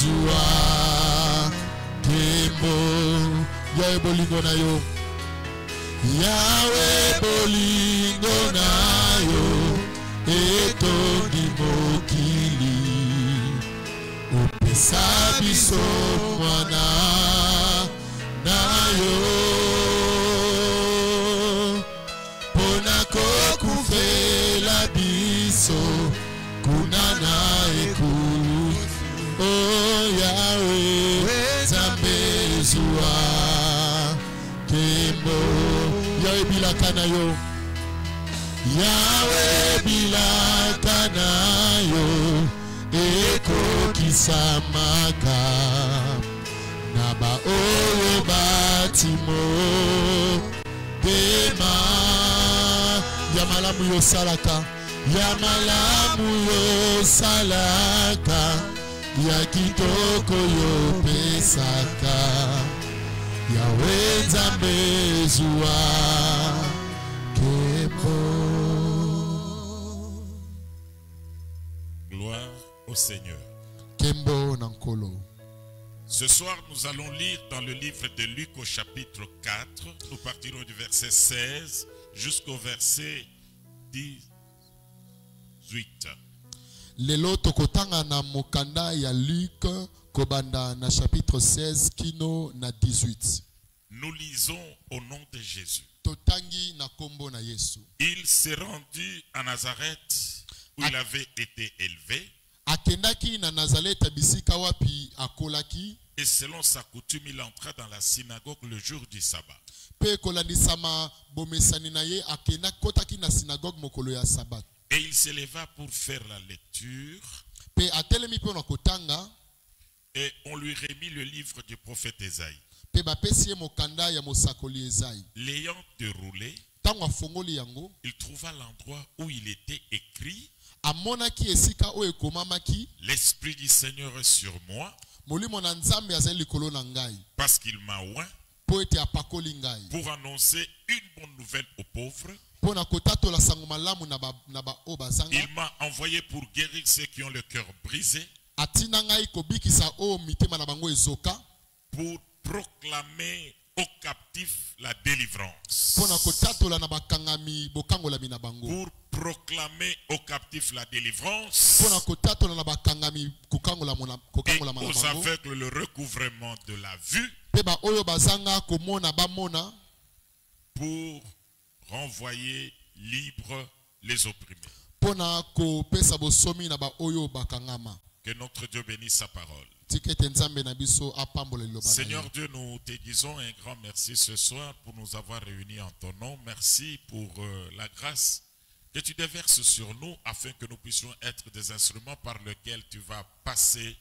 zua kembo Yahweh bolingo na yo Yahweh bolingo na yo etondi mokili opesa biso mwana na yo pona kokufela biso kuna na ekulu oh Yahweh Nzambe zua kembo Yahweh bilaka na yo Yahweh bilaka na yo ekokisamaka na baoyo batimo pema ya malamu yo salaka ya malamu yo salaka ya kitoko yo pesaka Yahweh Nzambe zua kembo. Gloire au Seigneur. Kembo nankolo. Ce soir, nous allons lire dans le livre de Luc au chapitre 4. Nous partirons du verset 16 jusqu'au verset 18. Lelo tokotanga na mokanda ya Luc kobanda na chapitre 16 kino na 18. Nous lisons au nom de Jésus. Totangi na kombo na Yesu. Il s'est rendu à Nazareth où il avait été élevé. Akendaki na Nazareth bisika wapi akolaki. Et selon sa coutume, il entra dans la synagogue le jour du sabbat. Pe kolandisama bomesani na ye akenda kotaki na synagogue mokolo ya sabat. Et il s'éleva pour faire la lecture. Pe atelemi pe na kotanga. Et on lui remit le livre du prophète Ésaïe. Pe bapesi mokanda ya mosakoli Ésaïe. L'ayant déroulé, tango afongoli yango, il trouva l'endroit où il était écrit. Amonaki esika o ekomamaki. L'esprit du Seigneur est sur moi. Molimo na Nzambe azali likolo na ngai. Parce qu'il m'a oint. Po ete apakoli ngai. Pour annoncer une bonne nouvelle aux pauvres. Po na kotatola sango malamu na ba o bazanga. Il m'a envoyé pour guérir ceux qui ont le cœur brisé. Atina ngai kobikisa o mitema na bango ezoka. Pour proclamer aux captifs la délivrance. Po na kotatola na bakangami bokangolami na bango. Pour proclamer aux captifs la délivrance. Po na kotatola na bakangami kokangola na bango. Et aux aveugles le recouvrement de la vue. Peba oyo bazanga komona bamona. Pour renvoyer libres les opprimés. Po na kopesa bosomi na ba oyo bakangama. Que notre Dieu bénisse sa parole. Seigneur Dieu, nous te disons un grand merci ce soir pour nous avoir réunis en ton nom. Merci pour la grâce que tu déverses sur nous afin que nous puissions être des instruments par lesquels tu vas passer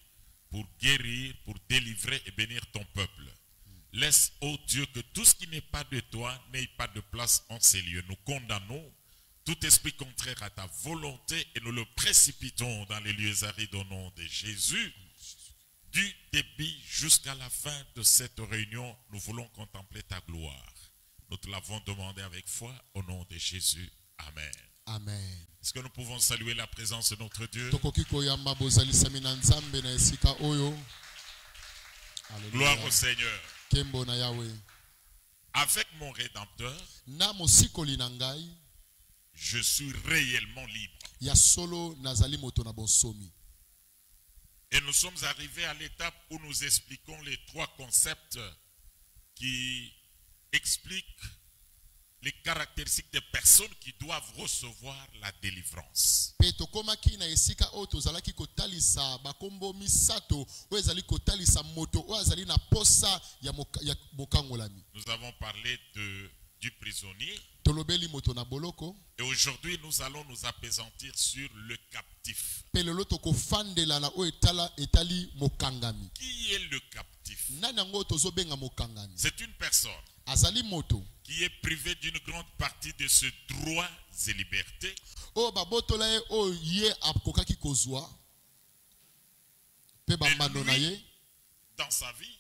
pour guérir, pour délivrer et bénir ton peuple. Laisse, ô Dieu, que tout ce qui n'est pas de toi n'ait pas de place en ces lieux. Nous condamnons tout esprit contraire à ta volonté et nous le précipitons dans les lieux arides au nom de Jésus. Du début jusqu'à la fin de cette réunion, nous voulons contempler ta gloire. Nous te l'avons demandé avec foi au nom de Jésus. Amen. Amen. Est-ce que nous pouvons saluer la présence de notre Dieu? Gloire au Seigneur. Avec mon Rédempteur, je suis réellement libre. Et nous sommes arrivés à l'étape où nous expliquons les trois concepts qui expliquent les caractéristiques des personnes qui doivent recevoir la délivrance. Nous avons parlé du prisonnier. Et aujourd'hui, nous allons nous appesantir sur le captif. Qui est le captif? C'est une personne qui est privée d'une grande partie de ses droits et libertés. Et lui, dans sa vie,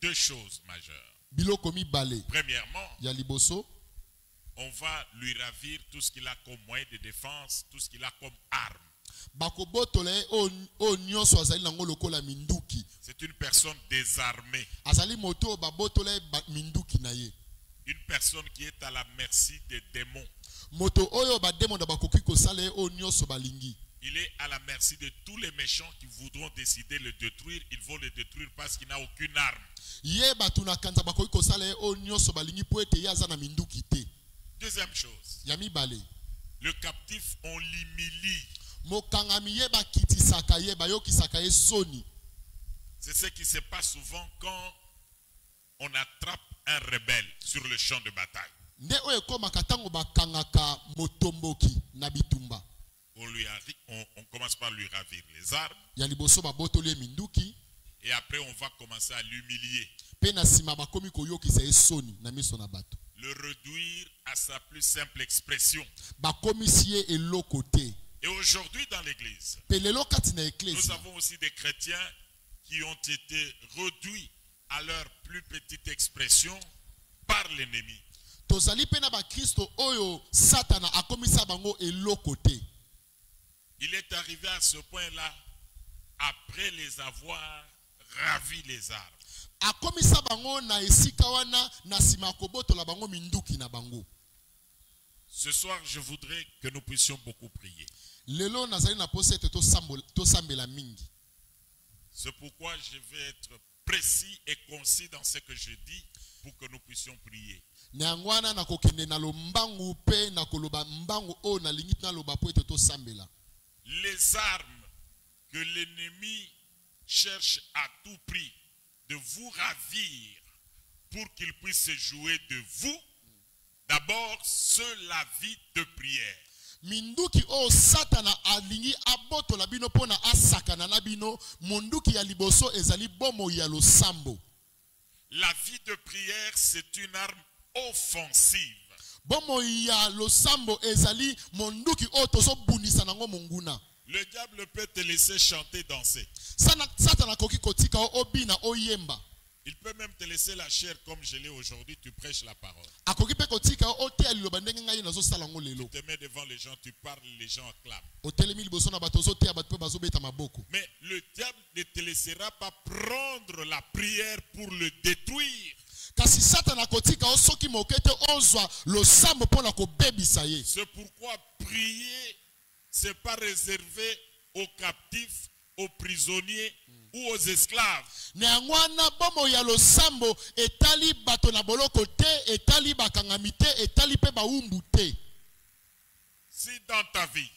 deux choses majeures. Premièrement, on va lui ravir tout ce qu'il a comme moyen de défense, tout ce qu'il a comme arme. C'est une personne désarmée. Une personne qui est à la merci des démons. Il est à la merci de tous les méchants qui voudront décider de le détruire. Ils vont le détruire parce qu'il n'a aucune arme. Deuxième chose. Le captif, on l'humilie. C'est ce qui se passe souvent quand on attrape un rebelle sur le champ de bataille. On commence par lui ravir les armes. Et après on va commencer à l'humilier. Le réduire à sa plus simple expression. Et aujourd'hui dans l'église, nous avons aussi des chrétiens qui ont été réduits à leur plus petite expression par l'ennemi. Il est arrivé à ce point-là après les avoir ravis les armes. Ce soir, je voudrais que nous puissions beaucoup prier. C'est pourquoi je vais être précis et concis dans ce que je dis pour que nous puissions prier. Les armes que l'ennemi cherche à tout prix de vous ravir pour qu'il puisse se jouer de vous, d'abord, c'est la vie de prière. Minduki o satana alingi aboto la bino pona asakana na bino munduki ya liboso ezali bomo ya losambo. La vie de prière, c'est une arme offensive. Bomo ya losambo ezali munduki o tozo bunisa nango munguna. Le diable peut te laisser chanter, danser. Satana koki kotika o obina o yemba. Il peut même te laisser la chair comme je l'ai aujourd'hui, tu prêches la parole. Tu te mets devant les gens, tu parles, les gens acclament. Mais le diable ne te laissera pas prendre la prière pour le détruire. C'est pourquoi prier, ce n'est pas réservé aux captifs, aux prisonniers ou aux esclaves. Si dans ta vie,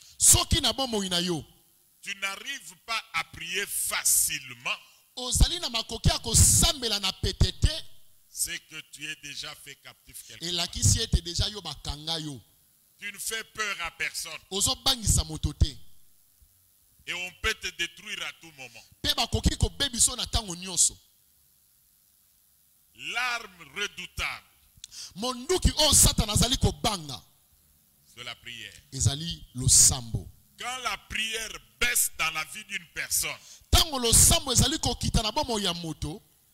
tu n'arrives pas à prier facilement, c'est que tu es déjà fait captif quelque part. Tu ne fais peur à personne. Et on peut te détruire à tout moment. L'arme redoutable, c'est la prière. Quand la prière baisse dans la vie d'une personne,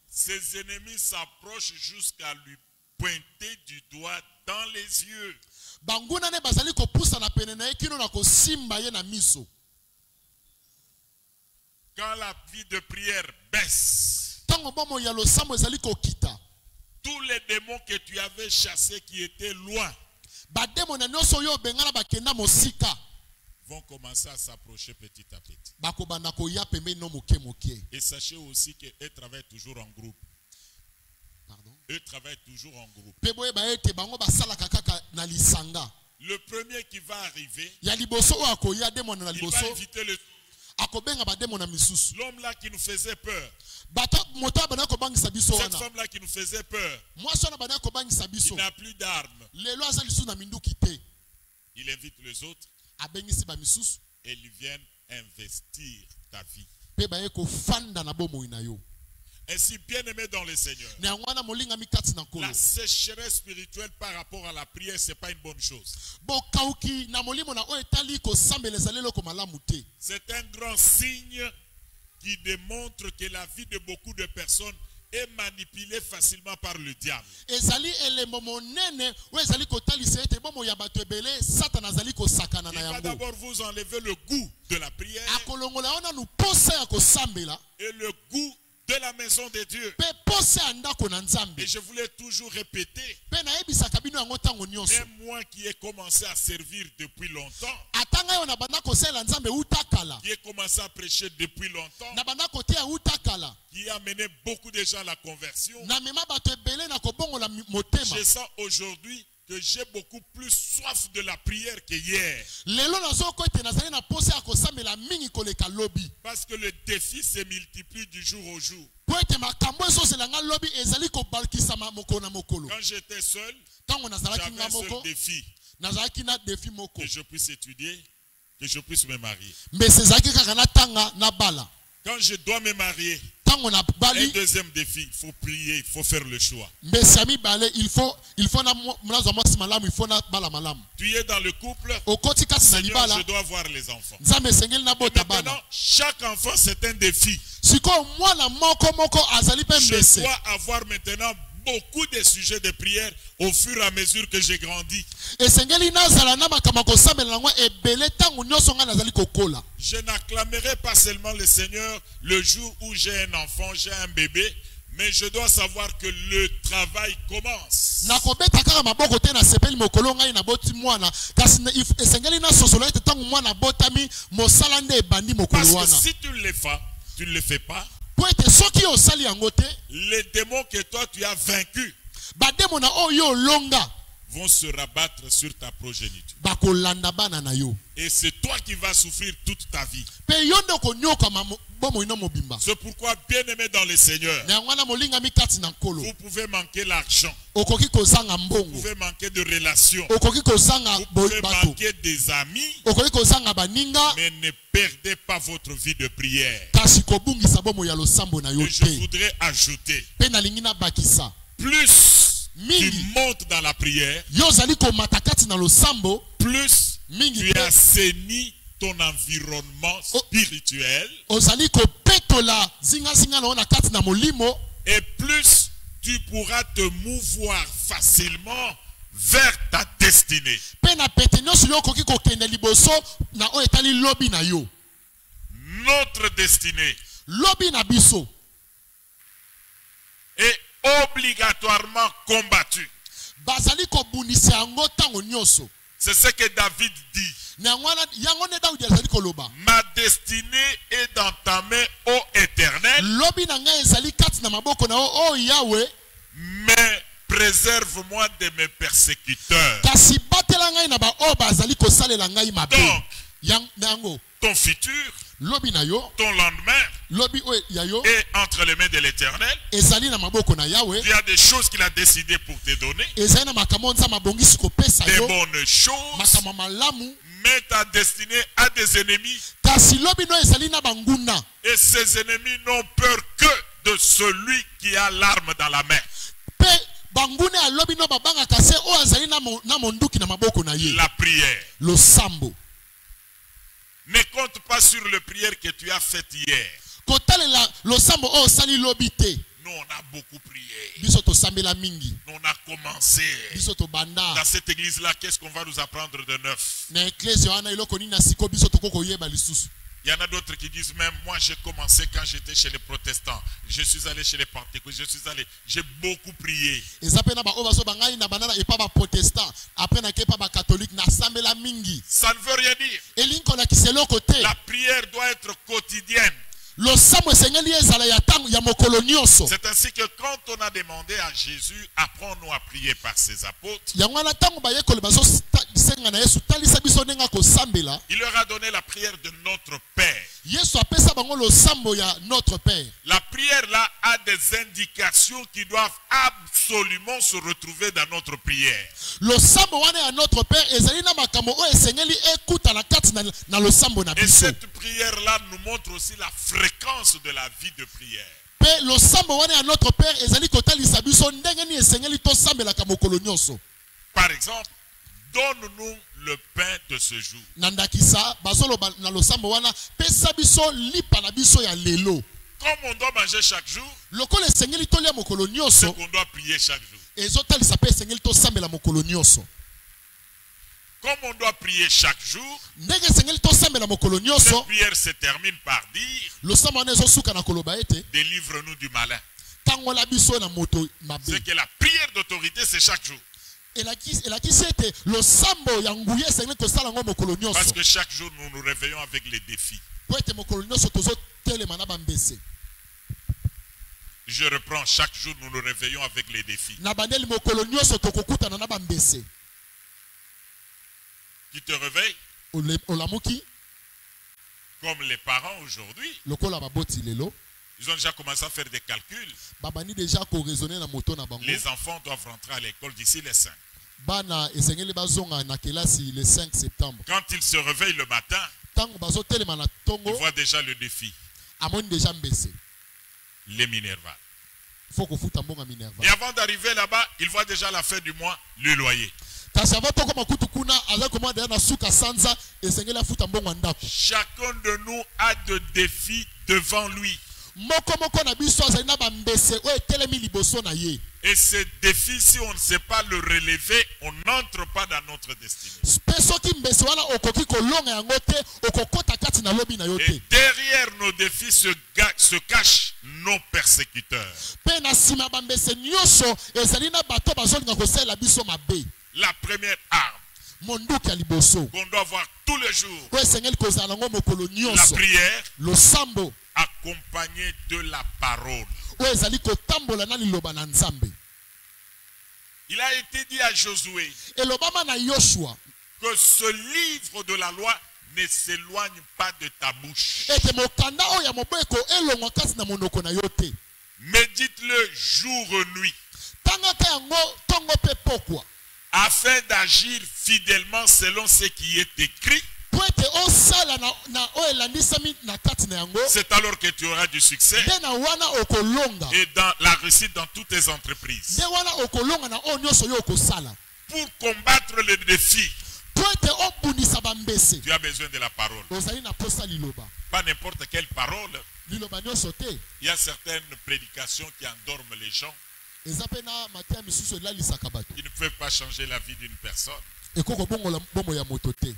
ses ennemis s'approchent jusqu'à lui pointer du doigt dans les yeux. Quand la vie de prière baisse, tous les démons que tu avais chassés qui étaient loin vont commencer à s'approcher petit à petit. Et sachez aussi qu'eux travaillent toujours en groupe. Pardon? Eux travaillent toujours en groupe. Le premier qui va arriver, il va inviter l'homme là qui nous faisait peur. Cette femme là qui nous faisait peur. Il n'a plus d'armes. Il invite les autres et ils viennent investir ta vie. Ainsi, bien-aimé dans le Seigneur, la sécheresse spirituelle par rapport à la prière, ce n'est pas une bonne chose. C'est un grand signe qui démontre que la vie de beaucoup de personnes est manipulé facilement par le diable. ezali elembo monene oyo ezali kotalisa ete bomoi ya bato ebele satana azali kosakana na Il va yango. d'abord vous enlever le goût de la prière akolongola yo nanu posa ya kosambela et le goût de la maison de Dieu. mpe posa ya ndako na nzambe. Et je voulais toujours répéter, mpe nayebisaka bino yango ntango nyonso. même moi qui ai commencé à servir depuis longtemps, ata ngai oyo na banda kosalela nzambe uta kala, qui ai commencé à prêcher depuis longtemps, na banda koteya uta kala, qui a mené beaucoup de gens à la conversion, na mema bato ebele na kobongola motema. je sens aujourd'hui que j'ai beaucoup plus soif de la prière que hier. lelo nazoko ete nazali na posa ya kosambela mingi koleka lobi. Parce que le défi se multiplie du jour au jour. po ete makambo ezosela nga lobi ezali kobalkisama mokolo na mokolo. Quand j'étais seul, ntango nazalaki j'avais nga un seul moko défi, nazalaki na defi moko, que je puisse étudier, que je puisse me marier. mbese ezalaki kaka natanga na bala. Quand je dois me marier, ntango na un bali deuxième défi, il faut prier, il faut faire le choix. mbese ya mibale il faut nazwa mwasi malamu il faut na bala malamu. Tu es dans le couple, okoti kati na Seigneur, libala je dois voir les enfants. nzambe esengeli na Et bota maintenant, bana. chaque enfant, c'est un défi. sikoyo mwana moko azali mpe Je mbese. dois avoir maintenant beaucoup de sujets de prière au fur et à mesure que j'ai grandi. esengeli nazala na makambo kosambela nango ebele ntango nyonso ngai nazali kokola. Je n'acclamerai pas seulement le Seigneur le jour où j'ai un enfant, j'ai un bébé, mais je dois savoir que le travail commence. nakobeta kaka maboko te nasepeli mokolo ngai naboti mwana kasi esengeli nasosolola ete ntango mwana abotami mosala nde ebandi Parce mokolo que wana. si tu ne le fais pas, po ete soki osali yango te les démons que toi tu as vaincus bademo na oyo olonga vont se rabattre sur ta progéniture. bakolanda bana na yo. Et c'est toi qui vas souffrir toute ta vie. mpe yo nde okonyokama bomoi no mobimba. C'est pourquoi, bien-aimé dans le Seigneur, na yango wana molingami kati na nkolo vous pouvez manquer l'argent, okoki kozanga vous mbongo, pouvez manquer de relations, okoki kozanga vous pouvez bato, manquer des amis, okoki kozanga baninga, mais ne perdez pas votre vie de prière. kasi kobungisa bomoi ya losambo na yo Et je te. voudrais ajouter, mpe nalingi nabakisa plus tu mingi montes dans la prière, yo ozali komata kati na losambo plus mingi tu te assainis ton environnement spirituel, ozali kopetola zingazinga na yo na kati na molimo, et plus tu pourras te mouvoir facilement vers ta destinée. mpe na pete nyonso yo okoki kokende liboso na oyo etali lobi na yo. Notre destinée lobi na biso est obligatoirement combattue. bazali kobunisa yango ntango nyonso. C'est ce que David dit. na yango nde Daudi azali koloba. Ma destinée est dans ta main, ô Éternel, lobi na ngai ezali kati na maboko na yo o Yawe, mais préserve-moi de mes persécuteurs. kasi batela ngai na baoyo bazali kosalela ngai mabe. Donc, yango ton futur, lobi na yo, ton lendemain lobi oyo ya yo est entre les mains de l'Éternel. ezali na maboko na Yawe. Il y a des choses qu'il a décidé pour te donner, ezali na makambo nzambe abongisi kopesa des yo bonnes choses, makambo malamu, mais ta destinée a des ennemis. kasi lobi no ezali na banguna, Et ces ennemis n'ont peur que de celui qui a l'arme dans la main. mpe banguna ya lobi no babangaka se oyo azali na monduki na maboko na ye. La prière. losambo Ne compte pas sur la prière que tu as faite hier. kotalela losambo oyo osali lobi te. Nous, on a beaucoup prié. biso tosambela mingi, Nous, on a commencé. biso tobanda Dans cette église-là, qu'est-ce qu'on va nous apprendre de neuf? na eklezia wana eloko nini na siko biso toko koyeba lisusu. Il y en a d'autres qui disent même, moi j'ai commencé quand j'étais chez les protestants. Je suis allé chez les pentecôtistes, j'ai beaucoup prié. eza mpe na baoyo bazoba ngai na banda na epa baprotestant apres nake epa bakatholike nasambela mingi. Ça ne veut rien dire. elingi kolakisa eloko te. La prière doit être quotidienne. losambo esengeli ezala ya ntango ya mokolo nyonso. C'est ainsi que quand on a demandé à Jésus, apprends-nous à prier par ses apôtres, yango wana ntango bayekoli bazosenga na yesu talisa biso ndenge akosambela, il leur a donné la prière de notre Père. yesu apesa bango losambo ya notre père. La prière là a des indications qui doivent absolument se retrouver dans notre prière. losambo wana ya notre père ezali na makambo oyo esengeli ekutana kati na losambo na Et biso. cette prière là nous montre aussi la fréquence de la vie de prière. mpe losambo wana ya notre père ezali kotalisa biso ndenge nini esengeli tosambelaka mokolo nyonso. Par exemple, donne-nous le pain de ce jour. na ndakisa bazoloba na losambo wana pesa biso lipa na biso ya lelo. comme on doit manger chaque jour, lokola esengeli tolia mokolo c'est nyonso qu'on doit prier chaque jour. ezotalisa mpe esengeli tosambela mokolo nyonso. Comme on doit prier chaque jour, ndenge esengeli tosambela mokolo nyonso cette prière se termine par dire, losambo wana ezosuka na koloba ete délivre-nous du malin. tangola biso na moto mabe. C'est que la prière d'autorité, c'est chaque jour. elakisi ete losambo ya nguya esengeli tosala ngo mokolo Parce nyonso que chaque jour, nous nous réveillons avec les défis. po ete mokolo nyonso tozotelema na bambese. Je reprends, chaque jour, nous nous réveillons avec les défis. na bandeli mokolo nyonso tokokutana na bambese. Tu te réveilles olamuki comme les parents aujourd'hui. lokola baboti lelo Ils ont déjà commencé à faire des calculs. babani deja koraisonner na moto na bango. Les enfants doivent rentrer à l'école d'ici les 5. bana esengeli bazonga na kelasi le 5 septembre. Quand ils se réveillent le matin, tango bazotelema na ils tongo voient déjà le défi, amoni deja mbese les Minerva. faut kofuta mbonga Minerva. Et avant d'arriver là-bas, ils voient déjà à la fin du mois le loyer. kasi avant tokoma kutu kuna aza komona deja na suka sanza esengeli afuta mbongo ndako. Chacun de nous a de défis devant lui. moko na biso azali na bambese oyo etelemi liboso na ye. Et ces défis, si on ne sait pas le relever, on n'entre pas dans notre destinée. mpe soki mbese wana okoki kolonga yango te okokota kati na lobi na yo Et te. derrière nos défis se cachent nos persécuteurs. mpe na nsima ya bambese nyonso ezali na bato bazolinga kosalela biso mabe. La première arme monduki ya liboso qu'on doit voir tous les jours, oyo esengeli kozala nango mokolo la nyonso prière losambo accompagnée de la parole. oyo ezali kotambola na liloba na nzambe. Il a été dit à Josué elobama na yoshua que ce livre de la loi ne s'éloigne pas de ta bouche. ete mokanda oyo ya mobeko elongwa kati na monoko na yo te. Médite-le jour et nuit, tangaka yango ntongo mpe pokwa afin d'agir fidèlement selon ce qui est écrit. po ete osala na oyo elandisami na kati na yango. C'est alors que tu auras du succès nde na wana okolonga et dans la réussite dans toutes tes entreprises. nde wana okolonga na oyo nyonso yo okosala. Pour combattre les défis, po ete obundisa bambese tu as besoin de la parole. ozali na posa liloba. Pas n'importe quelle parole. liloba nyonso te Il y a certaines prédications qui endorment les gens. eza mpe na mateya misusu elalisaka bato Ils ne peuvent pas changer la vie d'une personne. ekoki kobongola bomoi ya moto te.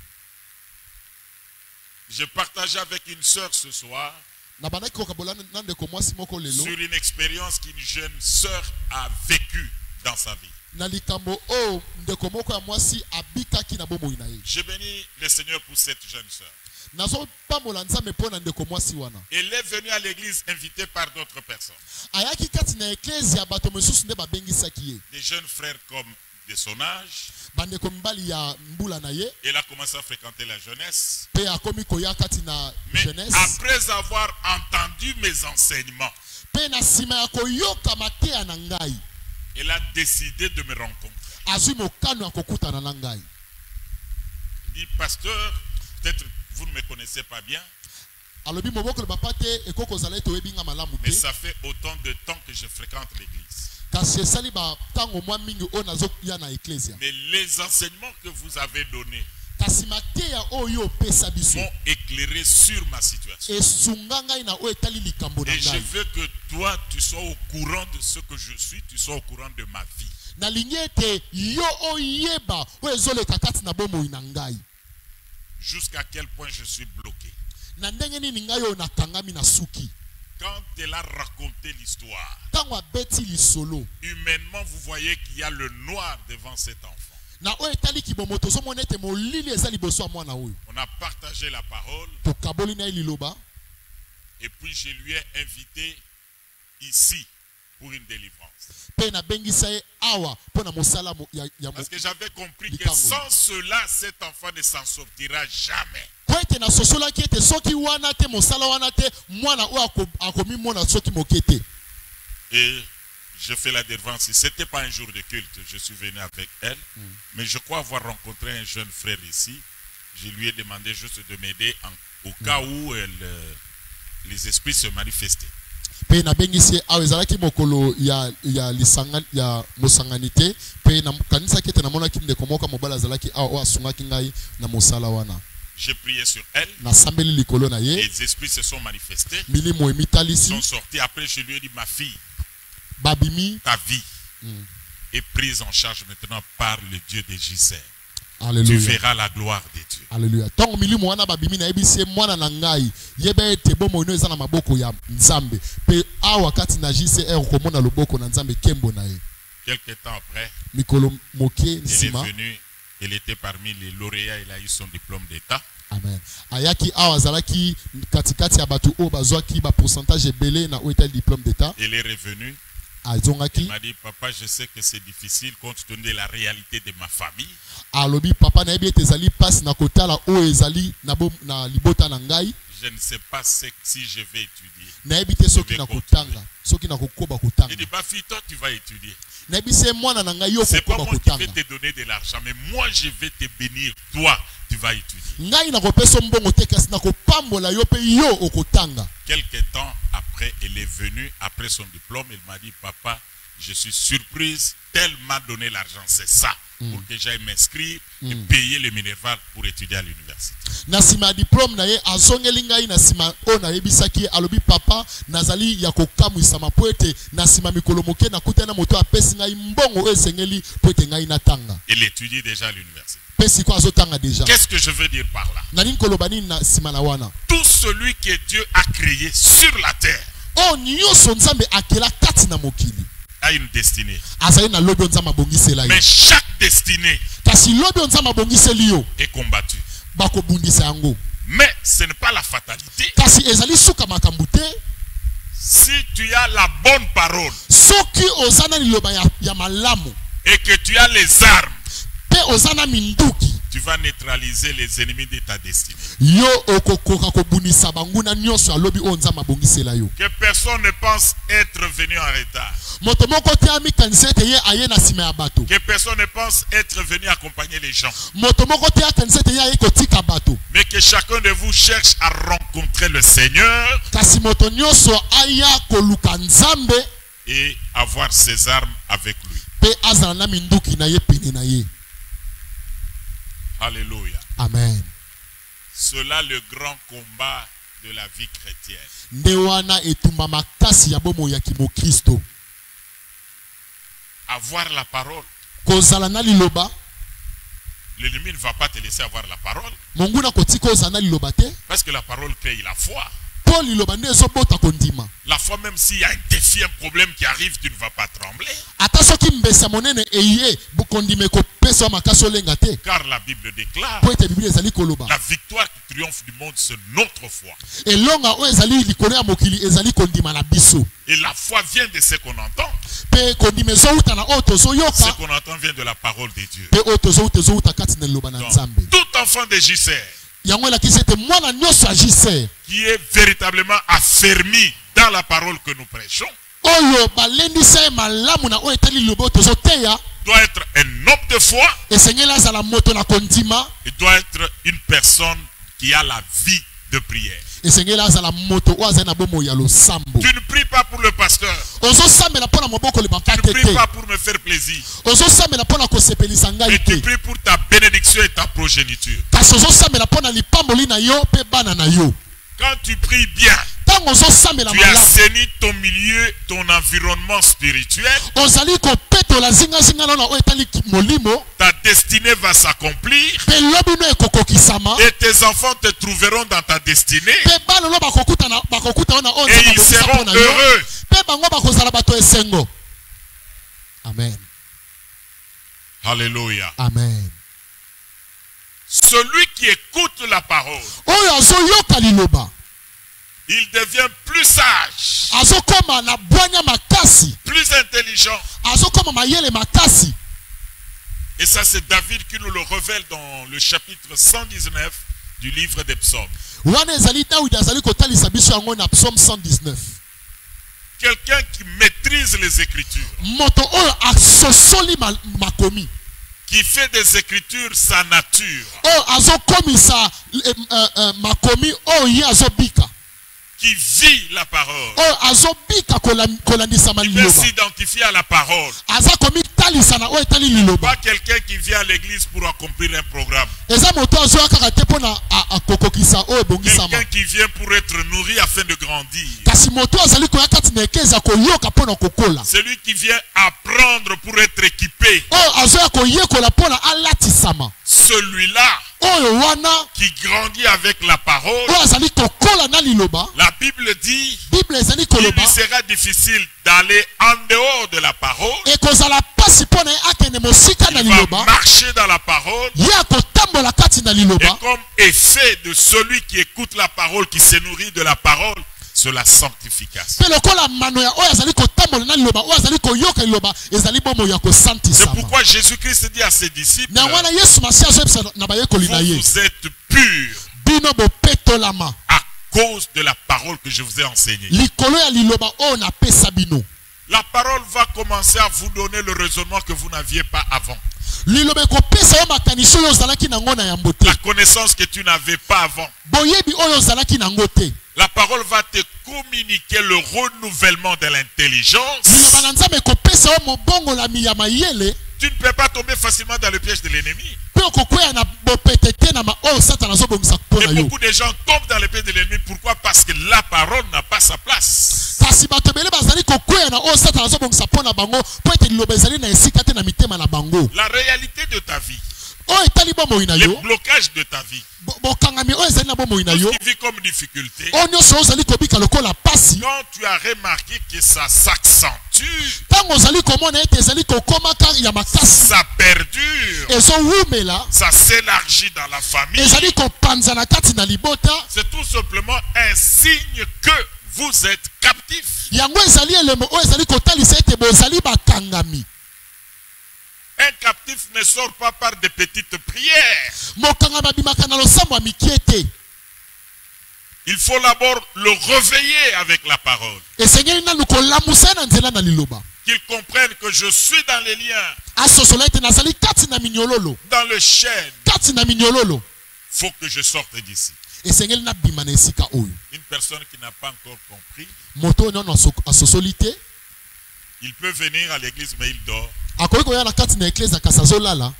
Je partageais avec une sœur ce soir na bandaki kokabola na ndeko mwasi moko lelo sur une expérience qu'une jeune sœur a vécue dans sa vie. na likambo oyo ndeko moko ya mwasi abikaki na bomoi na ye. Je bénis le Seigneur pour cette jeune sœur. nazopambola nzambe mpo na ndeko mwasi wana. Elle est venue à l'église invitée par d'autres personnes. ayaki kati na eklezia bato mosusu nde babengisaki ye. Des jeunes frères comme de son âge. bandeko mibali ya mbula na ye Elle a commencé à fréquenter la jeunesse. mpe akomi koya kati na Mais jeunesse. après avoir entendu mes enseignements, mpe na nsima ya koyoka mateya na ngai elle a décidé de me rencontrer. azwi mokano ya kokutana na ngai. Elle dit, pasteur, peut-être vous ne me connaissez pas bien, alobi moboko lobapa te ekoki kozala ete oyebinga malamu mais te. ça fait autant de temps que je fréquente l'église. kasi esali batango mwa mingi oyo nazoya na eklezia. Mais les enseignements que vous avez donnés kasi mateya oyo opesa biso m'ont éclairé sur ma situation. esunga ngai na oyo etali likambo na Et je ngai. veux que toi, tu sois au courant de ce que je suis, tu sois au courant de ma vie. nalingi ete yo oyeba oyo ezoleka kati na bomoi na ngai. Jusqu'à quel point je suis bloqué. na ndenge nini ngai oyo nakangami na suki. Quand elle a raconté l'histoire, ntango abeti lisolo humainement, vous voyez qu'il y a le noir devant cet enfant. na oyo etali kibomo tozomona ete molili eza liboso ya mwana oyo. On a partagé la parole tokaboli na ye liloba et puis je lui ai invité ici pour une délivrance. mpe nabengisa ye awa mpo na mosala Parce que j'avais compris que sans cela, cet enfant ne s'en sortira jamais. po ete nasosolaki ete soki wana te mosala wana te mwana oyo akomimona soki moke te. Et je fais la délivrance. Ce n'était pas un jour de culte. Je suis venu avec elle. Mais je crois avoir rencontré un jeune frère ici. Je lui ai demandé juste de m'aider au cas où les esprits se manifestaient. mpe nabengisi awa ezalaki mokolo ya mosangani te mpe nakanisaki ete namonaki ndeko moko mobali azalaki awa oyo asungaki ngai na mosala wana. J'ai prié sur elle. nasambeli likolo na Et ye, les esprits se sont manifestés. milimo Ils emitalisi, sont sortis. Après, je lui ai dit, ma fille, babimi. ta vie est prise en charge maintenant par le Dieu de Gisèle. Tu Alléluia. verras la gloire de Dieu. Alléluia. Tant milimo wana babimi na ebisi mwana na ngai, yebe ete bomo ino eza na maboko ya Nzambe. Pe awa kati na JCR komona loboko na Nzambe kembo na ye. Quelque temps après, Mikolo moke elle est nsima. venue. Elle était parmi les lauréats. Elle a eu son diplôme d'État. Amen. Ayaki awa zalaki katikati ya batu o bazwaki ba pourcentage ebele na oita diplôme d'état. Elle est revenue. Elle Azongaki m'a dit, papa, je sais que c'est difficile compte tenu de la réalité de ma famille. alobi papa na yebi ete ezali passe na kotala o ezali na libota na ngai. Je ne sais pas si je vais étudier. Na yebi te soki na kotanga, soki na kokoba kotanga. Il dit, ma fille, toi, tu vas étudier. Na yebi se mwana na ngai yo C'est pas kokoba moi qui kotanga. vais te donner de l'argent, mais moi, je vais te bénir. Toi, tu vas étudier. Ngai na kopesa mbongo te kasi na kopambola yo pe yo okotanga. Quelque temps après, elle est venue, après son diplôme, elle m'a dit, papa, je suis surprise, tel m'a donné l'argent, c'est ça, pour que j'aille m'inscrire et payer le Minerval pour étudier à l'université. Na sima diplôme na ye azongeli ngai na sima o na yebisaki alobi papa nazali ya kokamwisa po ete na sima mikolo moke na kutana moto apesi ngai mbongo esengeli po ete ngai natanga. Elle étudie déjà à l'université. Pesi ko azotanga déjà. Qu'est-ce que je veux dire par là? Nani kolobani na sima na wana. Tout celui que Dieu a créé sur la terre O nyonso Nzambe akela kati na mokili. a une destinée. Azali na lobi Nzambe abongisela ye. Mais chaque destinée Kasi lobi Nzambe abongiseli yo est combattue. bako bundisa yango. Mais ce n'est pas la fatalité. Kasi ezali suka makambu te. Si tu as la bonne parole Soki ozana liloba ya malamu et que tu as les armes, pe ozana minduki tu vas neutraliser les ennemis de ta destinée. yo okokoka kobunisa banguna nyonso alobi o Nzambe abongisela yo. Que personne ne pense être venu en retard. Moto moko te amikanisa ete ye aye na sima ya bato. Que personne ne pense être venu accompagner les gens. Moto moko te akanisa ete ye aye kotika bato. Mais que chacun de vous cherche à rencontrer le Seigneur Kasi moto nyonso aya koluka Nzambe et avoir ses armes avec lui. pe azala na minduki na ye pene na ye. Alléluia. Amen. Cela le grand combat de la vie chrétienne. Nde wana etumba makasi ya bomo ya kimokristo. Avoir la parole. Kozala na liloba. L'ennemi ne va pas te laisser avoir la parole. Monguna kotika ozala na liloba te. Parce que la parole crée la foi. Po liloba nde ezobota kondima. La foi, même s'il y a un défi, un problème qui arrive, tu ne vas pas trembler. Ata soki mbesa monene eye bokondime kopesa makasi olenga te. Car la Bible déclare, Po ete Biblia ezali koloba. la victoire qui triomphe du monde, c'est notre foi. Elonga o ezali likolo ya mokili ezali kondima na biso. Et la foi vient de ce qu'on entend. Pe kondima ezouta na o tozoyoka. Ce qu'on entend vient de la parole de Dieu. Pe o tozouta kati na liloba na Donc, Nzambe. tout enfant de Gisèle Yango elakisi ete mwana nyonso agise qui est véritablement affermi dans la parole que nous prêchons oyo balendisa ye malamu na oyo etali liloba oyo tozoteya doit être un homme de foi. esengeli azala moto na kondima. Il doit être une personne qui a la vie de prière. Esengeli azala moto oyo azali na bomoi ya losambo. Tu ne pries pas pour le pasteur. Ozosambela mpo na maboko lebaka Tu ne te pries te. pas pour me faire plaisir. Ozosambela mpo na kosepelisa ngai Mais tu te. pries pour ta bénédiction et ta progéniture. Kasi ozosambela mpo na lipamboli na yo mpe bana na yo. Quand tu pries bien, Ntango ozosambela tu malamu assainis ton milieu, ton environnement spirituel. ozali kopetola zingazinga na oyo etali molimo Ta destinée va s'accomplir. mpe lobi no ekokokisama Et tes enfants te trouveront dans ta destinée. mpe bana no bakokuta na oyo Et ils Nzambe abongisa seront mpo na yo heureux. mpe bango bakozala bato esengo. Amen. Alléluia. Amen. Celui qui écoute la parole, Oyo azoyoka liloba il devient plus sage, azokoma na bwanya makasi, plus intelligent. azokoma mayele makasi. Et ça, c'est David qui nous le révèle dans le chapitre 119 du livre des psaumes. Wana ezali Daudi azali kotalisa biso yango na Psaume 119. Quelqu'un qui maîtrise les Écritures, Moto oyo asosoli makomi. qui fait des Écritures sa nature, Oyo azokomisa makomi oyo ye azobika. qui vit la parole, Oyo azobika kolandisama qui veut liloba. s'identifier à la parole. Aza komitalisa na oyo etali liloba. Pas quelqu'un qui vient à l'église pour accomplir un programme. Eza moto azoya kaka te mpona kokokisa o ebongisama. Quelqu'un qui vient pour être nourri afin de grandir. Kasi moto azali koya kati na eklezia koyoka mpona kokola. Celui qui vient apprendre pour être équipé. Oyo azoya koyekola mpona alatisama. Celui-là Oyo wana qui grandit avec la parole. oyo azali kokola na liloba. La Bible dit Bible ezali qu'il koloba lui sera difficile d'aller en dehors de la parole. ekozala pasi mpona ye akende mosika na Il va liloba. marcher dans la parole. Ye akotambola kati na Et liloba. comme effet de celui qui écoute la parole, qui se nourrit de la parole, c'est la sanctification. Mpe lokola mano ya oyo azali kotambola na liloba oyo azali koyoka liloba ezali bomo ya C'est kosantisama. pourquoi Jésus-Christ dit à ses disciples, Na wana Yesu Masiya azoyebisa na bayekoli na ye. vous êtes purs Bino bopetolama à cause de la parole que je vous ai enseignée. likolo ya liloba oyo napesa bino. La parole va commencer à vous donner le raisonnement que vous n'aviez pas avant. Liloba ekopesa yo makanisi oyo ozalaki nango na yambo te. La connaissance que tu n'avais pas avant. Boyebi oyo ozalaki nango te. La parole va te communiquer le renouvellement de l'intelligence. Liloba na Nzambe ekopesa yo mobongolami ya mayele. Tu ne peux pas tomber facilement dans le piège de l'ennemi. Mpe okokweya na bopete te na oyo Satana azobongisa Et mpona yo. beaucoup de gens tombent dans le piège de l'ennemi. Pourquoi? Parce que la parole n'a pas sa place. Kasi bato ebele bazali kokweya na oyo Satana azobongisa mpona bango mpo ete liloba ezali na esika te na mitema na bango. La réalité de ta vie, Oyo etali bomoi na les yo. blocages de ta vie, Bokangami oyo ezali na bomoi na tout yo. ce qui vit comme difficulté, Oyo nyonso oyo ozali kobika lokola pasi. quand tu as remarqué que ça s'accentue, Ntango ozali komona ete ezali kokomaka ya makasi. ça perdure, Ezowumela. ça s'élargit dans la famille, Ezali kopanzana kati na libota. c'est tout simplement un signe que vous êtes captif. Yango ezali elembo oyo ezali kotalisa ete bozali bakangami. Un captif ne sort pas par de petites prières. Mokangami abimaka na losambo ya mikie te. Il faut d'abord le réveiller avec la parole. Esengeli nanu kolamusa na nzela na liloba. Qu'il comprenne que je suis dans les liens, Asosola ete nazali kati na minyololo. dans le chêne. Kati na minyololo. Il faut que je sorte d'ici. Esengeli nabima na esika oyo. Une personne qui n'a pas encore compris, Moto oyo nano asosoli te. il peut venir à l'église mais il dort. Akoki koya na kati na eklezia kasi azolala.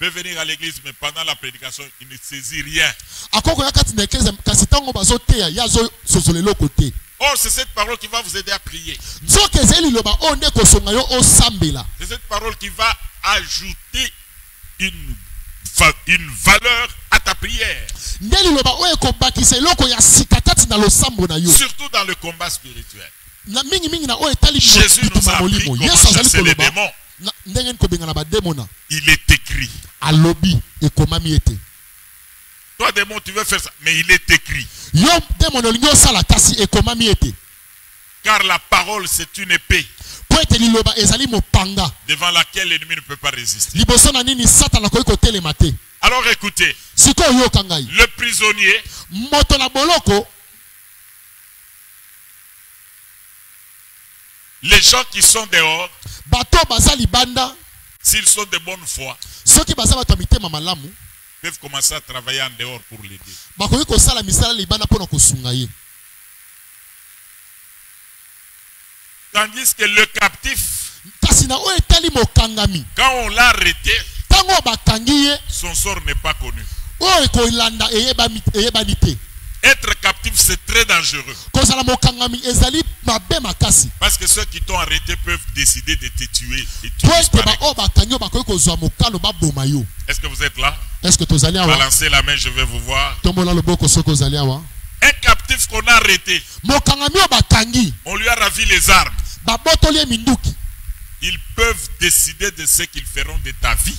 Il peut venir à l'église mais pendant la prédication, il ne saisit rien. Akoki koya kati na eklezia kasi ntango bazoteya ye azososola eloko te. Or, c'est cette parole qui va vous aider à prier. Nzoka ezali liloba oyo nde kosonga yo osambela. C'est cette parole qui va ajouter une valeur à ta prière. Nde liloba oyo ekobakisa eloko ya sika kati na losambo na yo. Surtout dans le combat spirituel. Na mingi mingi na oyo etali Jésus nous a appris molimo. comment Yesu azali chasser les koloba. démons. Ndenge nini kobenga na bademona. Il est écrit. Alobi ekomami ete. Toi, démon, tu veux faire ça, mais il est écrit. Yo demona olingi osala kasi ekomami ete. Car la parole, c'est une épée Po ete liloba ezali mopanga. devant laquelle l'ennemi ne peut pas résister. Liboso na nini Satana akoki kotelema te. Alors écoutez, Sikoyo yoka ngai. le prisonnier, Moto na boloko. les gens qui sont dehors, Bato baza libanda. s'ils sont de bonne foi, Soki baza bato ya mitema malamu. peuvent commencer à travailler en dehors pour l'aider. Bakoki kosala misala libanda mpona kosunga ye. Tandis que le captif, Kasi na oyo etali mokangami. quand on l'a arrêté, Tango bakangi ye. son sort n'est pas connu. Oyo ekolanda eyebani te. Être captif, c'est très dangereux. Kozala mokangami ezali mabe makasi. Parce que ceux qui t'ont arrêté peuvent décider de te tuer. Et tu Po ete disparais. baoyo bakangi yo bakoki kozwa mokano baboma yo. Est-ce que vous êtes là? Est-ce que tozali awa? Balancez la main, je vais vous voir. Tombola loboko soki ozali awa. Un captif qu'on a arrêté, Mokangami oyo bakangi. on lui a ravi les armes. Babotoli ye minduki. Ils peuvent décider de ce qu'ils feront de ta vie.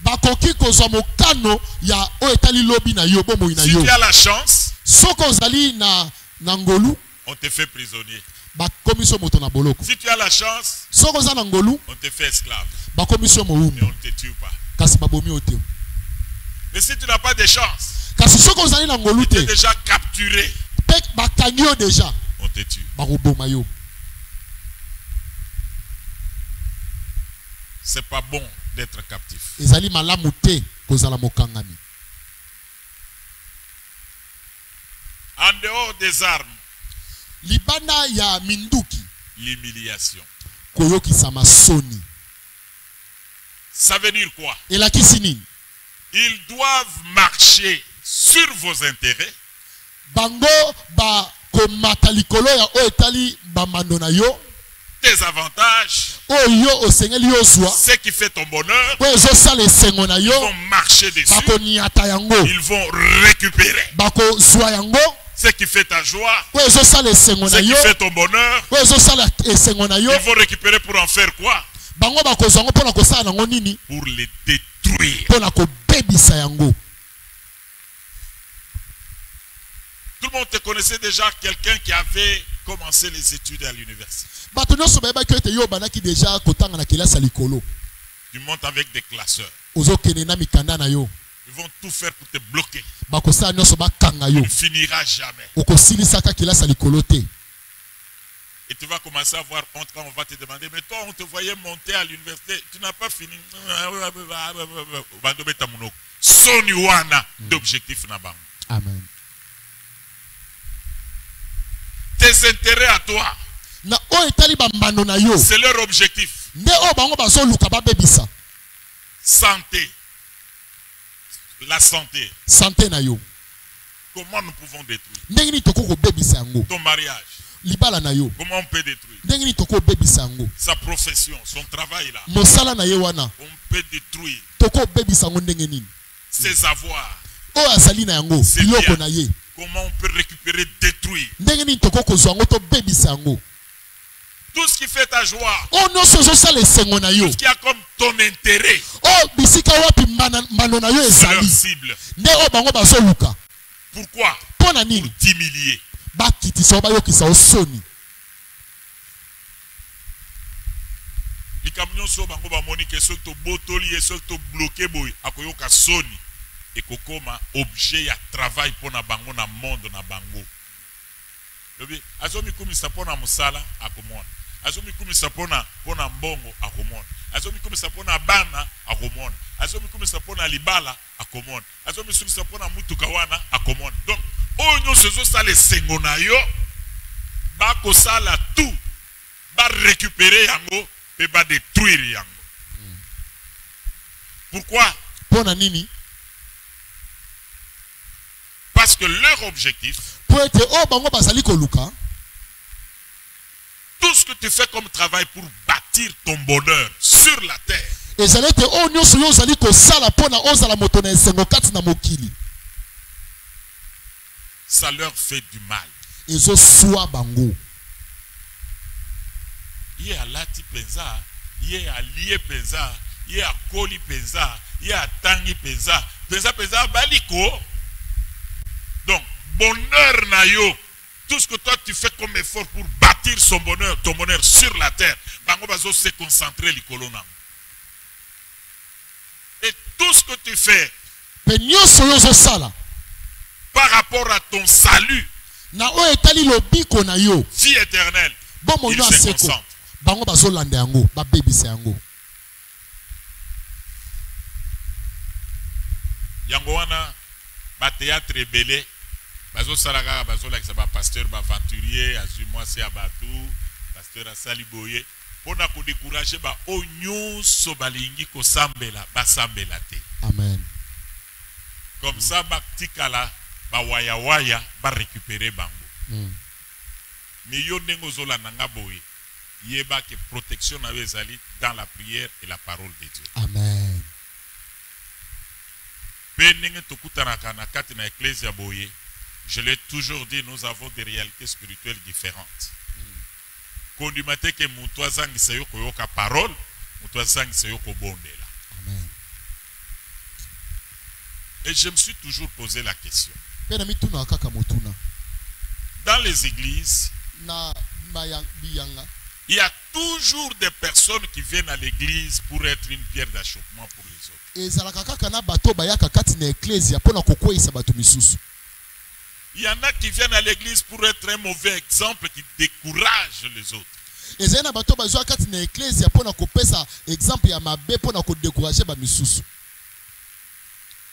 Bakoki kozwa mokano ya oyo etali lobi na yo bomoi na Si yo. tu as la chance, Soki ozali na ngolu on te fait prisonnier. bakomiso moto na boloko. Si tu as la chance, Soki oza na ngolu on te fait esclave. bakomiso Mais mowumbu on ne te tue pas. kasi babomi yo te. Mais si tu n'as pas de chance, Kasi soki ozali na ngolu tu es te déjà capturé, pe bakangi yo deja on te tue. bakoboma yo. C'est pas bon d'être captif. Ezali malamu te kozala mokangami. En dehors des armes, Libanda ya minduki l'humiliation. koyokisama soni. Ça veut dire quoi? Elakisi nini? Ils doivent marcher sur vos intérêts. Bango ba komata likolo ya o etali ba mando na yo. Tes avantages. Oyo osengeli yo zwa. Ce qui fait ton bonheur. O ezo sala esengo na yo. Ils vont marcher dessus. Bako niata yango. Ils vont récupérer. Bako zwa yango. Ce qui fait ta joie. O ezo sala esengo na Ce qui yo. fait ton bonheur. O ezo sala esengo na yo. Ils vont récupérer pour en faire quoi? Bango bako zwa yango pona ko sala nango nini? Pour les détruire. Pona ko bebisa yango. Tout le monde te connaissait déjà quelqu'un qui avait commencé les études à l'université. Tu montes avec des classeurs. Ils vont tout faire pour te bloquer. Tu ne finiras jamais. Et tu vas commencer à avoir honte quand on va te demander, mais toi on te voyait monter à l'université, tu n'as pas fini. Soniwana d'objectif Nabang. Amen. Tes intérêts à toi, c'est leur objectif. Santé. La santé. Comment nous pouvons détruire ton mariage? Comment on peut détruire sa profession, son travail là? On peut détruire ses avoirs, ses biens. Comment on peut récupérer, détruire tout ce qui fait ta joie, tout ce qui a comme ton intérêt, c'est leur cible. Pourquoi? Pour t'humilier. Les camions sont bloqués, et kokoma objet ya travail pour na bango na monde na bango. Lobi azomi kumisa pona musala akomona. Azomi kumisa pona mbongo akomona. Azomi kumisa pona bana akomona. Azomi kumisa pona libala akomona. Azomi kumisa pona mutuka wana akomona. Donc onyo sezo sala sengo na yo ba ko sala tout ba récupérer yango et ba détruire yango. Pourquoi? Pona nini? Parce que leur objectif, tout ce que tu fais comme travail pour bâtir ton bonheur sur la terre, ça leur fait du mal. Yé a lati penza, yé a lié penza, yé a koli penza, yé a tangi penza, penza baliko. Donc, bonheur nayo, tout ce que toi tu fais comme effort pour bâtir son bonheur, ton bonheur sur la terre, bango bazo se concentrer likolona. Et tout ce que tu fais par rapport à ton salut, vie éternelle, il se concentre. Yangoana, ba théâtre belé. Bazo Salaga, Bazo Laxaba, pasteur, aventurier, Azuma Seabatu, pasteur Asali Boye, pour nous décourager, Onyo Sobalingi ko Sambela, Basambela te. Amen. Comme ça, Baktikala, Waya Waya, va récupérer Bango. Mais yo Nengozola Nanga Boye, Yeba que protection n'avait zali dans la prière et la parole de Dieu. Amen. Penenge Tokutanaka na Katina Ecclesia Boye. Je l'ai toujours dit, nous avons des réalités spirituelles différentes. Kondimate ke mutwazangi seyo koyoka parole, mutwazangi seyo kobondela. Amen. Et je me suis toujours posé la question. Dans les églises, il y a toujours des personnes qui viennent à l'église pour être une pierre d'achoppement pour les autres. Il y en a qui viennent à l'église pour être un mauvais exemple qui décourage les autres.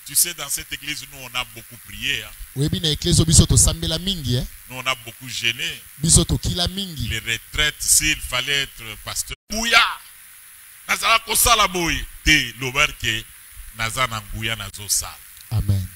Tu sais, dans cette église, nous, on a beaucoup prié. Hein. Nous, on a beaucoup gêné. Les retraites, s'il fallait être pasteur. Bouya! Nazala kosala boy. Te lobarke nazana nguya nazo sala. Amen.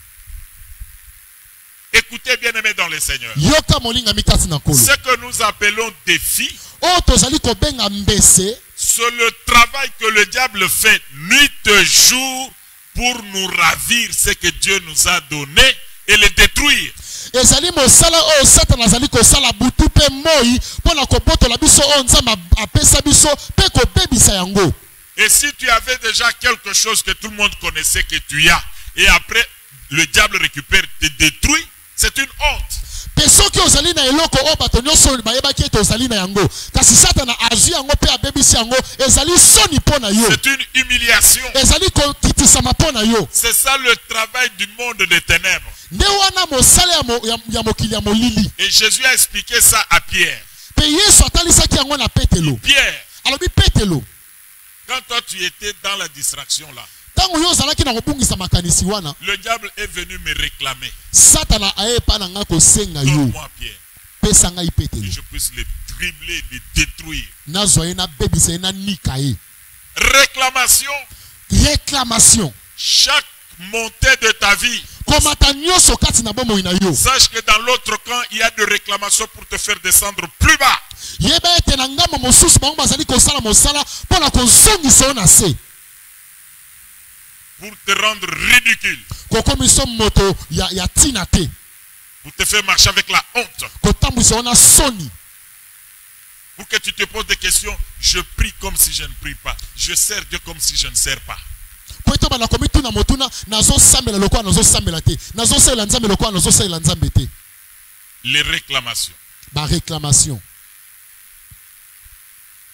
Écoutez, bien-aimés dans le Seigneur. yoka molinga mikati na kolo. Ce que nous appelons défi, O tozali kobenga mbese, c'est le travail que le diable fait nuit et jour pour nous ravir ce que Dieu nous a donné et le détruire. ezali mosala o satana azali kosala butu pe moi pona kobotola biso o nzambe apesa biso pe kobebisa yango. Et si tu avais déjà quelque chose que tout le monde connaissait que tu as, et après le diable récupère, te détruit, c'est une honte. Pe soki ozali na eloko o bato nyonso bayebaki ete ozali na yango, kasi satana azwi yango pe abebisi yango, ezali soni pona yo. C'est une humiliation. Ezali kokitisama pona yo. C'est ça le travail du monde des ténèbres. Nde wana mosala ya mokili ya molili. Et Jésus a expliqué ça à Pierre. Pe Yesu atalisaki yango na Petelo. Pierre, Alobi Petelo, quand toi tu étais dans la distraction là, tango yo ozalaki na kobungisa makanisi wana, le diable est venu me réclamer. satana ayepa na nga kosenga yo. Donne-moi Pierre, Pesa ngai que Petelo. je puisse le dribbler, le détruire. Nazwa ye na bebisa ye na nika ye. Réclamation. Réclamation. Chaque montée de ta vie, Komata nyonso kati na bomoi na yo. sache que dans l'autre camp, il y a de réclamations pour te faire descendre plus bas. Yeba ete na ngambo mosusu bango bazali kosala mosala mpona kozongisa yo na se. Pour te rendre ridicule. Kokomisa moto ya tina te. Pour te faire marcher avec la honte. Kotambwisa yo na soni. Pour que tu te poses des questions. Je prie comme si je ne prie pas. Je sers Dieu comme si je ne sers pas. Po ete bana komi tuna motuna nazo sambela lokola nazo sambela te. Nazo sala nzambe lokola nazo sala nzambe te. Les réclamations. Ba réclamation.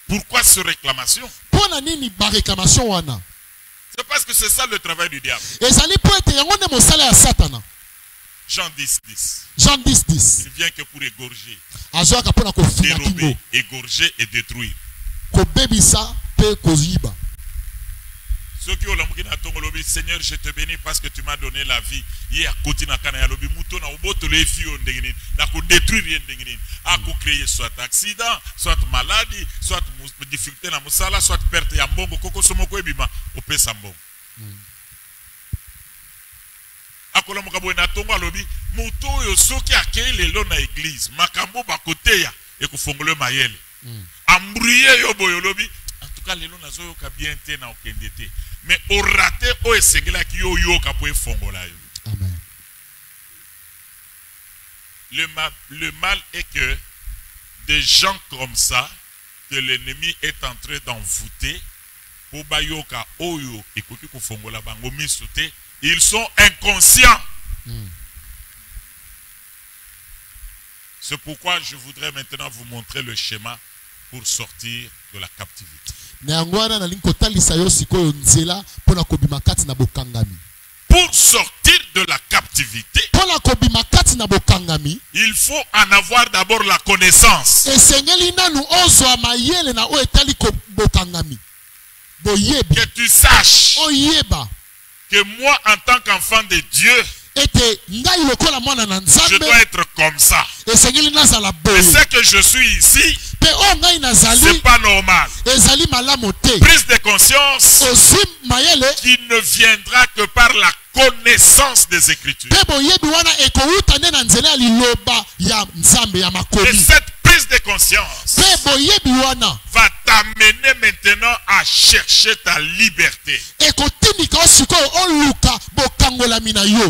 Pourquoi ce réclamation? Pona nini ba réclamation wana? C'est parce que c'est ça le travail du diable. Ezali po ete yango nde mosala ya satana. Jean 10:10. Jean 10:10. Il vient que pour égorger, Azwaka pona kofina kingo. dérober, égorger et détruire. Kobebisa pe koziba. Ceux qui ont l'amour na tongo lobi, Seigneur, je te bénis parce que tu m'as donné la vie. Hier à côté na kana ya lobi muto na oboto le fio ndengini na ko détruire ndengini. A ko créer soit accident, soit maladie, soit difficulté na musala, soit perte ya mbongo koko somoko ebima opesa mbongo. Akola mokabo na tongo lobi, muto yo soki akei lelo na église, makambo bakoteya e ko fongole mayele. Ambrouiller yo boyo lobi. En tout cas, les gens n'ont pas bien été dans aucun détail. Mais au raté, au essayé qui yo yo kapoe fongola. Amen. Le mal est que des gens comme ça, que l'ennemi est en train d'envoûter, pour bayoka oyo et koki ko fongola bango misute, ils sont inconscients. C'est pourquoi je voudrais maintenant vous montrer le schéma pour sortir de la captivité. Pour sortir de la captivité, il faut en avoir d'abord la connaissance. Que tu saches que moi, en tant qu'enfant de Dieu, je dois être comme ça. Et ce que je suis ici, c'est pas normal. Prise de conscience qui ne viendra que par la connaissance des Écritures. Et cette prise de conscience va t'amener maintenant à chercher ta liberté. Tu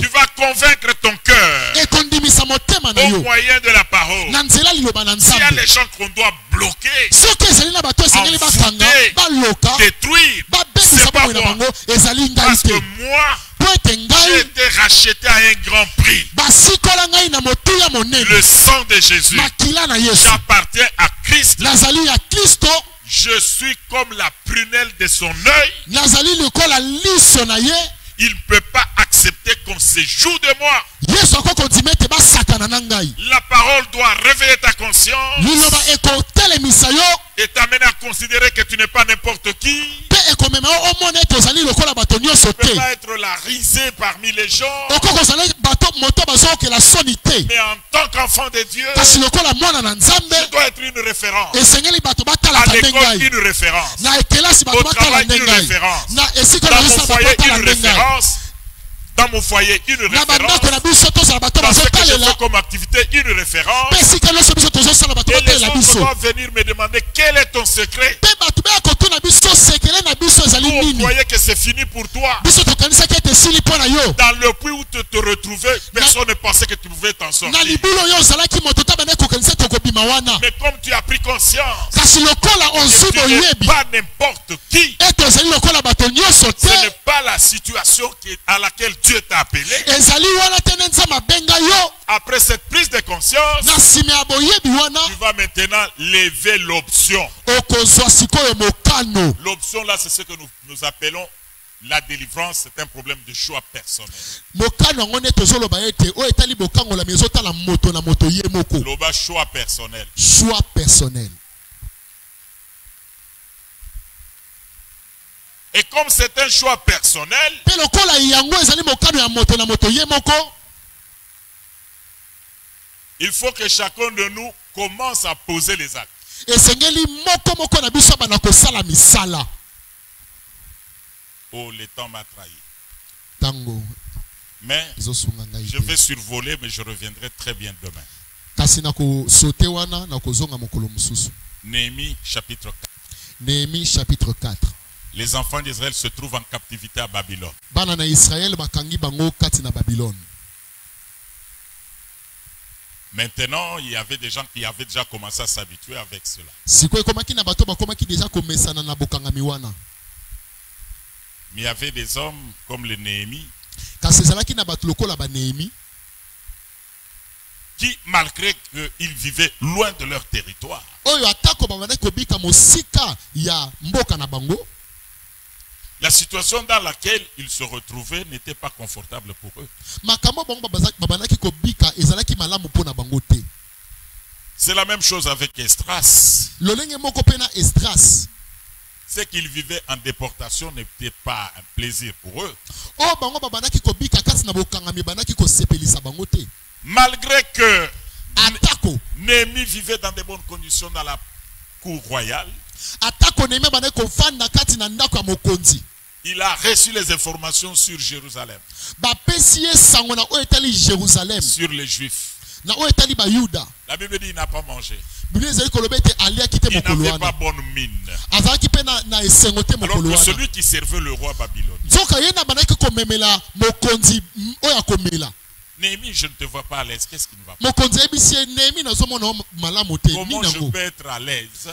vas convaincre ton cœur au moyen de la parole. S'il y a les gens qu'on doit bloquer, envoûter, détruire, c'est pas moi. Parce que moi, j'ai été racheté à un grand prix. Le sang de Jésus. J'appartiens à Christ. Je suis comme la prunelle de son œil. Il ne peut pas accepter qu'on se joue de moi. La parole doit réveiller ta conscience et t'amener à considérer que tu n'es pas n'importe qui. Tu ne peux pas être la risée parmi les gens. Mais en tant qu'enfant de Dieu, tu dois être une référence. À l'école, une référence. Au travail, une référence. Dans mon foyer, une référence. dans mon foyer une na bandako na biso tozala bato dans ce que je bazotalela fais comme activité une référence. mpe esika nyonso biso tozosala bato Et les batelela autres biso doivent venir me demander quel est ton secret. mpe bato beya kotuna biso sekele na biso ezali Vous nini croyez que c'est fini pour toi. biso tokanisaki ete esili mpo na yo Dans le puits où tu te retrouvais, personne ne pensait que tu pouvais t'en na sortir. libulu oyo ozalaki moto tabanda kokanisa ete okobima wana Mais comme tu as pris conscience, kasi lokola ozwi tu n'es boyebi pas n'importe qui. ete ozali lokola bato nyonso Ce n'est te pas la situation à laquelle Dieu t'a appelé. ezali wana te nde nzambe abenga yo Après cette prise de conscience, na nsima ya boyebi wana tu vas maintenant lever l'option. okozwa sikoyo mokano L'option là, c'est ce que nous appelons la délivrance. C'est un problème de choix personnel. mokano yango nde tozoloba ete oyo etali bokangolami ezotala moto na moto ye moko Loba choix personnel. choix personnel. Et comme c'est un choix personnel, mpe lokola yango ezali mokano ya moto na moto ye moko il faut que chacun de nous commence à poser les actes. esengeli moko moko na biso bana kosala misala Oh, le temps m'a trahi. ntango Mais ezosunga ngai je te. vais survoler, mais je reviendrai très bien demain. kasi nakosote wana nakozonga mokolo mosusu. Néhémie chapitre 4. Néhémie chapitre 4. Les enfants d'Israël se trouvent en captivité à Babylone. bana na Israël bakangi bango kati na Babylone. Maintenant, il y avait des gens qui avaient déjà commencé à s'habituer avec cela. sikoyo ekomaki na bato bakomaki deja komesana na bokangami wana. Mais il y avait des hommes comme le Néhémie kasi ezalaki na bato lokola banéhémi qui, malgré qu'ils vivaient loin de leur territoire, oyo atako babandaki kobika mosika ya mboka na bango, la situation dans laquelle ils se retrouvaient n'était pas confortable pour eux. makambo bango babandaki kobika ezalaki malamu mpo na bango te. C'est la même chose avec Esdras. lolenge moko mpe na Esdras, Ce qu'ils vivaient en déportation n'était pas un plaisir pour eux. oyo bango babandaki kobika kati na bokangami bandaki kosepelisa bango te. Malgré que atako Néhémie vivait dans de bonnes conditions dans la cour royale, atako Néhémi abandaki kovanda kati na ndako ya mokonzi, il a reçu les informations sur Jérusalem, bapesi ye sango na oyo etali Jérusalem sur les Juifs. na oyo etali bayuda. La Bible dit qu'il n'a pas mangé. biblia ezali koloba ete aliaki te Il mokolo n'avait pas wana, bonne mine. azalaki mpe na esengo te Alors mokolo que wana. celui qui servait le roi Babylone, nzoka ye na bandaki komemela mokonzi oyo akomela. Néhémie, je ne te vois pas à l'aise. Qu'est-ce qui ne va pas? mokonzi ayebisi ye Néhémi nazomona yo malamu te Comment nini je yango. peux être à l'aise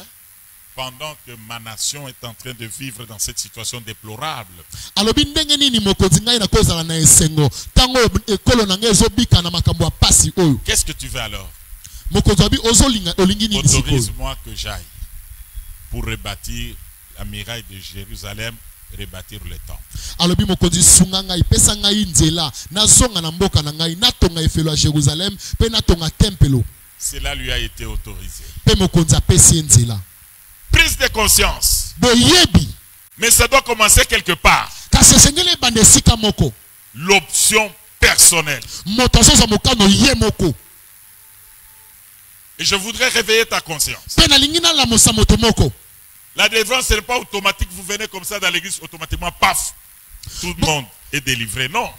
pendant que ma nation est en train de vivre dans cette situation déplorable? alobi ndenge nini mokonzi ngai nakozala na esengo ntango ekolo na ngai ezobika na makambo ya pasi oyo. Qu'est-ce que tu veux alors? mokonzi abi olingi nini sikoyo. Autorise-moi que j'aille pour rebâtir la muraille de Jérusalem, rebâtir le temple. alobi mokonzi sunga ngai pesa ngai nzela nazonga na mboka na ngai natonga efelo ya Jérusalem mpe natonga tempelo. Cela lui a été autorisé. mpe mokonzi apesi ye nzela. Prise de conscience. boyebi Mais ça doit commencer quelque part. kasi esengeli ebanda esika moko. L'option personnelle. moto azozwa mokano ye moko. Et je voudrais réveiller ta conscience. mpe nalingi nalamusa moto moko. La délivrance, ce n'est pas automatique. Vous venez comme ça dans l'église, automatiquement, paf, tout le monde est délivré. Non.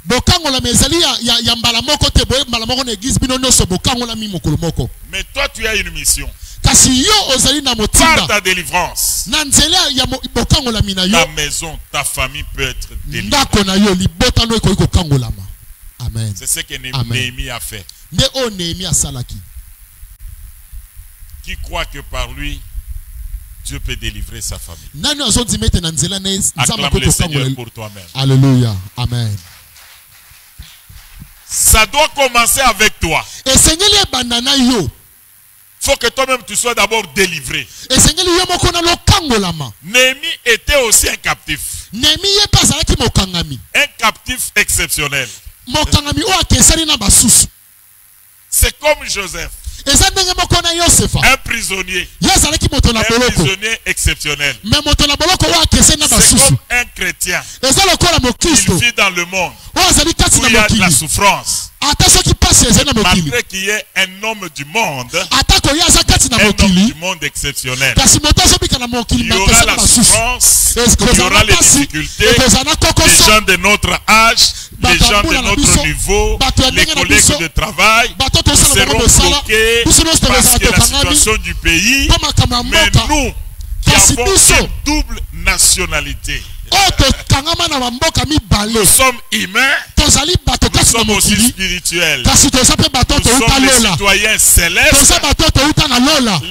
bokangolami ezali ya mbala moko te boye mbala moko na eglise bino nyonso bokangolami mokolo moko. Mais toi, tu as une mission. kasi yo ozali na Par motinda ta délivrance, na nzela ya bokangolami na ta yo, maison, ta famille peut être délivrée. ndako na yo libotano ekoki kokangolama. Amen. C'est ce que Amen. Néhémie a fait. nde oyo Néhémi asalaki. Qui croit que par lui, Dieu peut délivrer sa famille. nani azondima ete na nzela na ye nzambe Acclame akoki le Seigneur kokangola. pour toi-même. Alléluia. Amen. Ça doit commencer avec toi. esengeli ebanda na yo. Il faut que toi-même tu sois d'abord délivré. esengeli yo moko na lokangolama. Néhémie était aussi un captif. Néhémi ye mpe azalaki mokangami. Un captif exceptionnel. mokangami oyo akesani na basusu. C'est comme Joseph, eza ndenge moko na Yosefa. un prisonnier. ye azalaki moto na Un boloko. prisonnier exceptionnel. me moto na boloko oyo akesani na C'est basusu. comme un chrétien. eza lokola Il mokristo vit dans le monde oyo azali kati où na il y a de la mokili souffrance. Malgré qu'il y ait un homme du monde, un homme du monde exceptionnel, il y aura la souffrance, il y aura les difficultés, les gens de notre âge, les gens de notre niveau, les collègues de travail seront bloqués parce que la situation du pays. Mais nous qui avons une double nationalité, nous sommes humains, nous sommes aussi spirituels, nous sommes les citoyens célestes.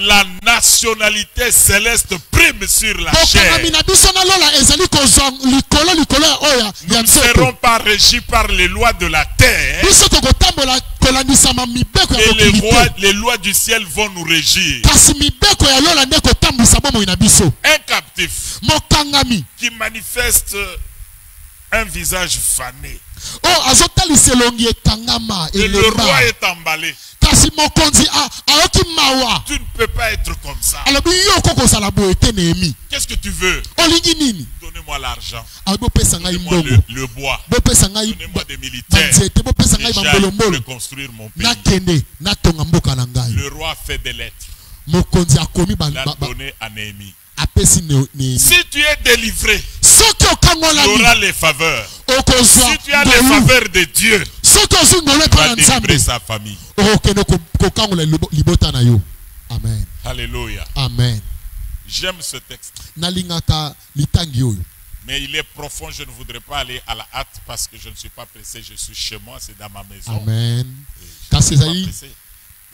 La nationalité céleste prime sur la chair. Nous ne serons pas régis par les lois de la terre, et les lois du ciel vont nous régir. Un captif qui manifeste un visage fané, et le roi est emballé. Tu ne peux pas être comme ça. Qu'est-ce que tu veux? Donnez-moi l'argent. Donnez-moi le bois. Donnez-moi des militaires. Et j'aille reconstruire mon pays. Le roi fait des lettres. L'a donné à Néhémie. Si tu es délivré, tu auras les faveurs. Si tu as les faveurs de Dieu, tu vas délivrer sa famille. Amen. Alléluia. Amen. J'aime ce texte. Mais il est profond, je ne voudrais pas aller à la hâte parce que je ne suis pas pressé, je suis chez moi, c'est dans ma maison. Amen.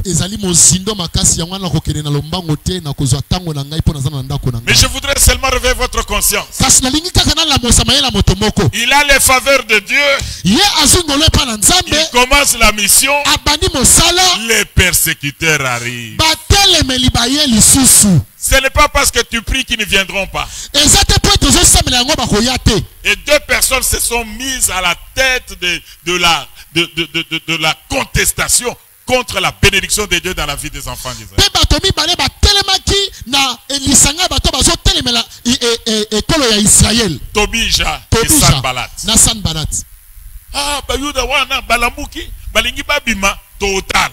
Mais je voudrais seulement réveiller votre conscience. Il a les faveurs de Dieu. Il commence la mission. Les persécuteurs arrivent. Ce n'est pas parce que tu pries qu'ils ne viendront pas. Et deux personnes se sont mises à la tête de la contestation contre la bénédiction de Dieu dans la vie des enfants d'Israël. Tobija et Sanballat. Ah, bayuda wana balamuki balingi babima total.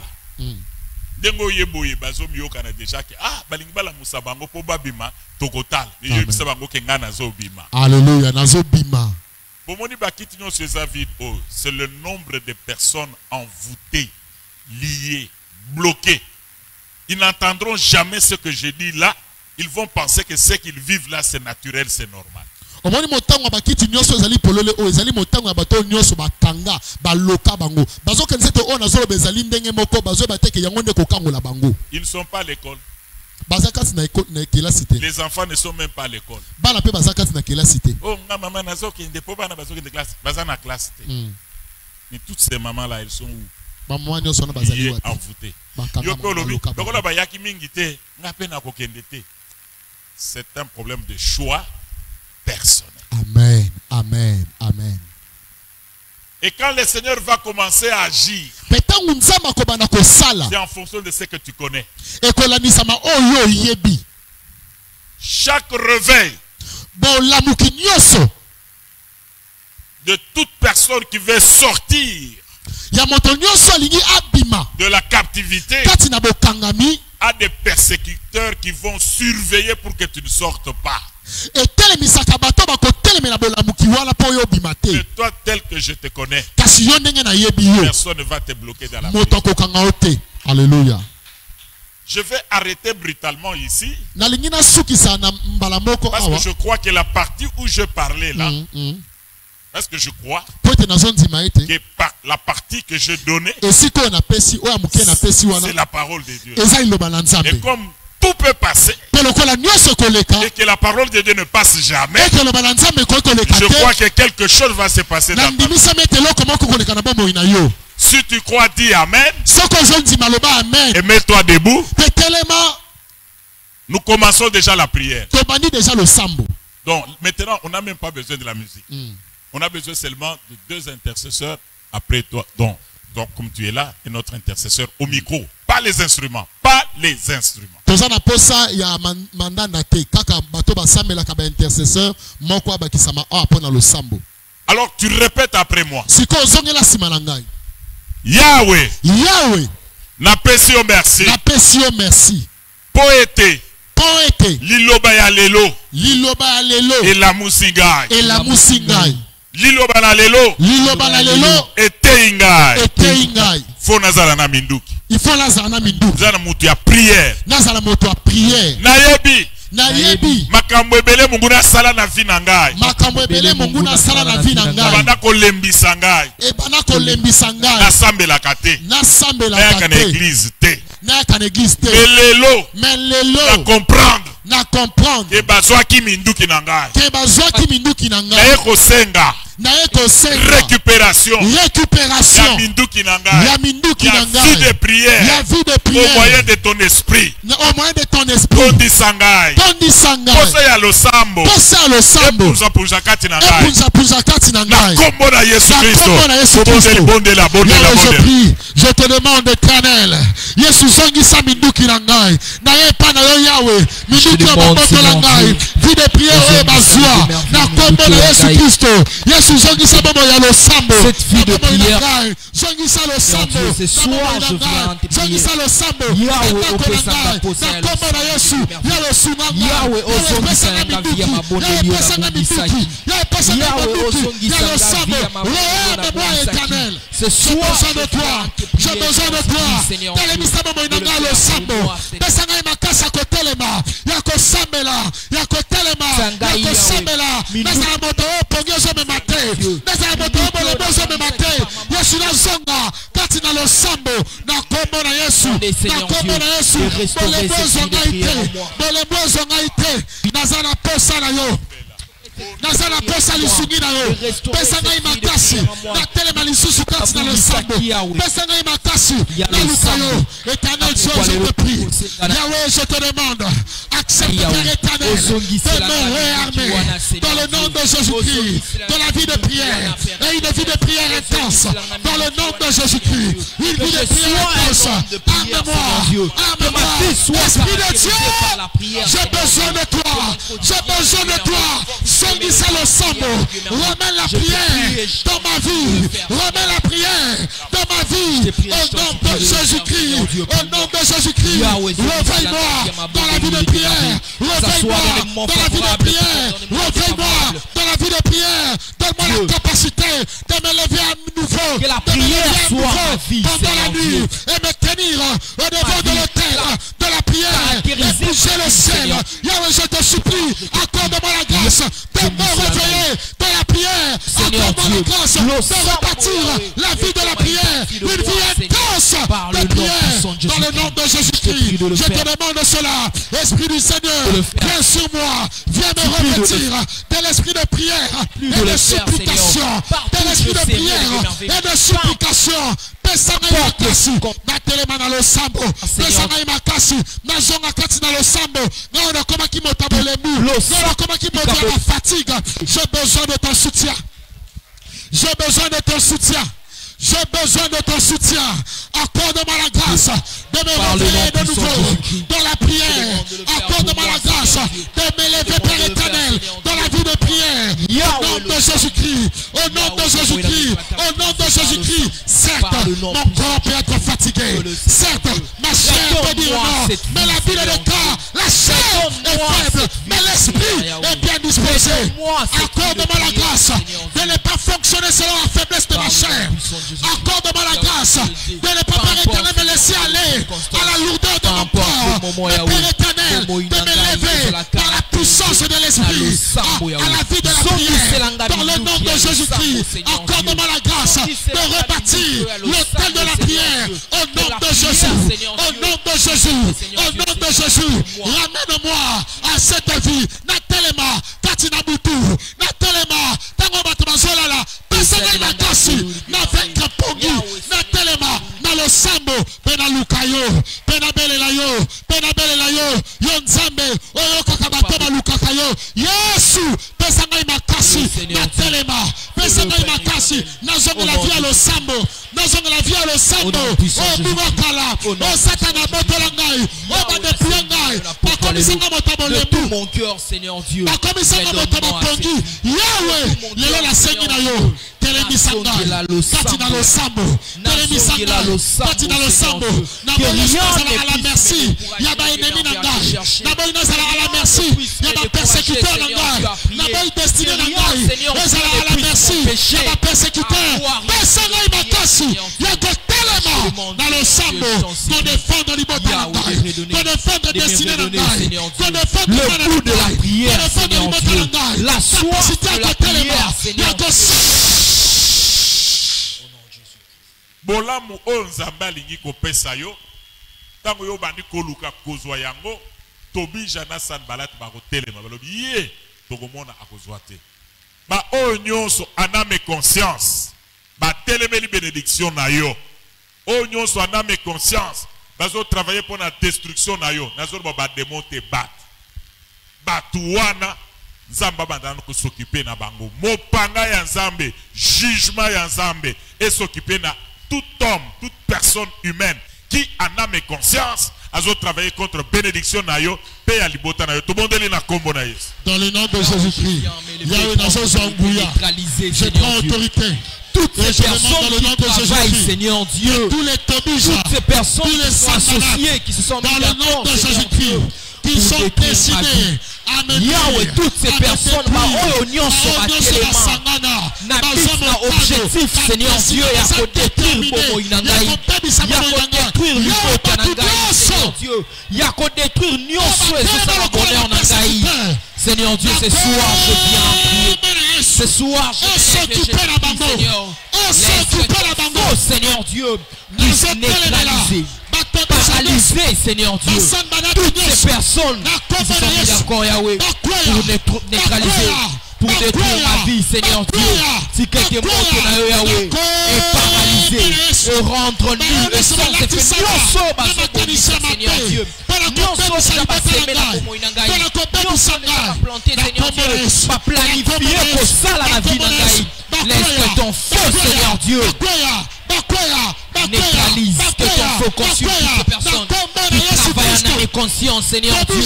Dengo yeboye bazomi yokana déjà que ah balingi balamusa bango po babima total. Yo bisa bango ke ngana zo bima. Alléluia, nazo bima. Bomoni bakiti nyo seza vide oh, c'est le nombre de personnes envoûtées, liés, bloqués. Ils n'entendront jamais ce que je dis là. Ils vont penser que ce qu'ils vivent là, c'est naturel, c'est normal. Ils ne sont pas à l'école. Les enfants ne sont même pas à l'école. Oh, maman, mais toutes ces mamans-là, elles sont où? Envoûtées. C'est un problème de choix personnel. Amen, amen, amen. Et quand le Seigneur va commencer à agir, c'est en fonction de ce que tu connais. Chaque réveil de toute personne qui veut sortir de la captivité a des persécuteurs qui vont surveiller pour que tu ne sortes pas. Et toi, tel que je te connais, personne ne va te bloquer dans la vie. Alléluia. Je vais arrêter brutalement ici. Parce que je crois que la partie où je parlais là, parce que je crois que la partie que je donnais, c'est la parole de Dieu. Et comme tout peut passer, et que la parole de Dieu ne passe jamais, je crois que quelque chose va se passer dans ta vie. Si tu crois, dis Amen. Et mets-toi debout. Nous commençons déjà la prière. Donc maintenant, on n'a même pas besoin de la musique. On a besoin seulement de deux intercesseurs après toi. Donc comme tu es là, et notre intercesseur au micro. Pas les instruments. Pas les instruments. Alors tu répètes après moi. Yahweh. Yahweh. Napesi yo merci. Napesi yo merci. Poete. Poete. Liloba ya lelo. Liloba ya lelo. Elamusi ngai. Elamusi ngai. Liloba na lelo. Liloba na lelo. Etei ngai. Etei ngai. Faut nazala na minduki. Il faut nazala na minduki. Nazala mutu ya prière. Nazala mutu ya prière. Nayebi. Nayebi. Makambo ebele mungu na sala na vi na ngai. Makambo ebele mungu na sala na vi na ngai. Banda kolembisa ngai. Ebana kolembisa ngai. Nasambelaka te. Nasambelaka te. Na église te. Na église te. Melelo. Na comprendre. Na comprendre. Ke bazwaki minduki na ngai. Ke bazwaki minduki na ngai. Na ekosenga. Récupération. Récupération. Ya minduki na ngai. Ya minduki na ngai. Vie de prière. Ya vie de prière. Au moyen de ton esprit. Au moyen de ton esprit. Tondi sangai. Tondi sangai. Posa ya losambo. Posa ya losambo. Epunza punza kati na ngai. Epunza punza kati na ngai. Na kombo na Yesu Kristo. Na kombo na Yesu Kristo. Bonde la. Je prie, je te demande éternel. Yesu zongi sa minduki na ngai. Na yepa na yo Yahweh. Minduki ya maboto na ngai. Vie de prière oyo bazwa. Na kombo na Yesu Kristo. Yesu zongi sa bobo ya losambo. Cette fille de prière. Zongi sa losambo. Ce soir je viens te prier. Zongi sa losambo. Yahweh opesa ndaposa ya kombo na Yesu. Ya losunanga. Yahweh ozongisa nga via mabondeli ya mabondisaki. Yahweh ozongisa nga via mabondeli ya mabondisaki. Ce soir j'ai besoin de toi. Telemisa bobo inanga losambo. Pesa ngai makasa kotelema. Ya kosambela. Ya kotelema. Ya kosambela. Nazala moto opongi ozomema te. Nazala moto obolebo ozomema te. Yesu nazonga kati na losambo. Na kombo na Yesu. Na kombo na Yesu. Bolebo ozonga ite. Bolebo ozonga ite. Nazala posa na yo. Nazala posa lisungi na yo. Pesa ngai makasi. Na telema lisusu kati na losambo. Pesa ngai makasi. Na luka yo. Éternel Dieu, je te prie. Yahweh, je te demande. Accepte Père éternel. De me réarmer. Dans le nom de Jésus-Christ. De la vie de prière. Et une vie de prière intense. Dans le nom de Jésus-Christ. Une vie de prière intense. Arme-moi. Arme-moi. Esprit de Dieu. J'ai besoin de toi. J'ai besoin de toi. Songisa le sambo. Remets la prière dans ma vie. Remets la prière dans ma vie. Au nom de Jésus-Christ. Au nom de Jésus-Christ. Réveille-moi dans la vie de prière. Réveille-moi dans la vie de prière. Réveille-moi dans la vie de prière. Donne-moi la capacité de me lever à nouveau. Que la prière soit ma vie, pendant la nuit. Et me tenir au devant de l'autel de la prière. Et bouger le ciel. Yahweh, je te supplie. Accorde-moi la grâce de me réveiller de la prière. Accorde-moi la grâce de rebâtir la vie de la prière. Une vie intense de prière. Dans le nom de Jésus-Christ. Je te demande cela. Esprit du Seigneur, viens sur moi. Viens me revêtir de l'esprit de prière et de supplication. De l'esprit de prière et de supplication. Pesangai makasi na telema na losambo. Pesangai makasi na zonga kati na losambo. Na koma ki motabolemu. Na koma ki moto la fatigue. J'ai besoin de ton soutien. J'ai besoin de ton soutien. J'ai besoin de ton soutien. Accorde-moi la grâce de me réveiller de nouveau dans la prière. Accorde-moi la grâce de m'élever, Père éternel, dans la vie de prière. Au nom de Jésus-Christ. Au nom de Jésus-Christ. Au nom de Jésus-Christ. Certes, mon corps peut être fatigué. Certes, ma chair peut dire non. Mais la vie de corps, la chair est faible. Mais l'esprit est bien disposé. Accorde-moi la grâce de ne pas fonctionner selon la faiblesse de ma chair. Accorde-moi la grâce de ne pas, Père éternel, me laisser aller à la lourdeur de mon corps. Mais Père éternel, de m'élever par la puissance de l'esprit à la vie de la prière. Dans le nom de Jésus-Christ, accorde-moi la grâce de rebâtir l'autel de la prière. Au nom de Jésus. Au nom de Jésus. Au nom de Jésus. Ramène-moi à cette vie. Natelema, Katina Butu. Natelema, Tango Batumazolala. Pesangai Makasi. Navenka Pongi. Natelema, Nalosambo. Pena Lukayo. Pena Belelayo. Pena Belelayo. Yonzambe. Oyo Kakabatoma Lukakayo. Yesu. Pesangai Makasi. Natelema. Pesangai Makasi. Nazongo la vie à l'Osambo. Nazongo la vie à l'Osambo. Oh Bubakala. Oh Satana Botolangai. Oh Badepuangai. Alléluia. De tout mon cœur, Seigneur Dieu. Redonne-moi, le coup de la prière, Seigneur Dieu. La soif de la prière, Seigneur Dieu. Bolamu o nzambe alingi kopesa yo tango yo bandi koluka kozwa yango tobija na san balati bakotelema balobi ye tokomona akozwa te ba oyo nyonso aname conscience batelemeli bénédiction na yo oyo nyonso aname conscience bazo travailler pour la destruction na yo nazo ba démonter bat batu wana nzamba bandana ko s'occuper na bango mopanga ya nzambe jugement ya nzambe et s'occuper na tout homme, toute personne humaine qui en a mes conscience, a travaillé contre bénédiction na yo, paix à libota na yo. Tout le monde est na combo na yo. Dans le nom de Jésus-Christ, je prends autorité. Toutes ces personnes qui travaillent, Seigneur Dieu, toutes ces personnes qui sont associées, qui se sont mis d'accord, Seigneur Dieu, qui sont destinés à me Yahweh, toutes ces personnes, objectif, Seigneur Dieu, il y a qu'à détruire Bomo Inangaï, il y a qu'à détruire Luko Tanangaï, Seigneur Dieu, il y a qu'à détruire Nyonso et ce sera bonheur Nangaï. Seigneur Dieu, ce soir, je viens en prier. Ce soir, je viens Seigneur. Laisse-le Seigneur Dieu, nous neutraliser. Paralyser, Seigneur Dieu, toutes ces personnes qui se sont mis d'accord, Yahweh, pour neutraliser, pour détruire ma vie, Seigneur Dieu. Si quelqu'un monte dans Yahweh, et paralyser, et rendre nul, et sans effet, Seigneur Dieu. Nyonso qui n'a pas semé la pomo inangaï, nyonso qui n'a pas planté, Seigneur Dieu, pas planifié pour ça la vie inangaï. Laisse que ton feu, Seigneur Dieu, neutralise, que ton feu consume toutes ces personnes qui travaillent dans les consciences, Seigneur Dieu.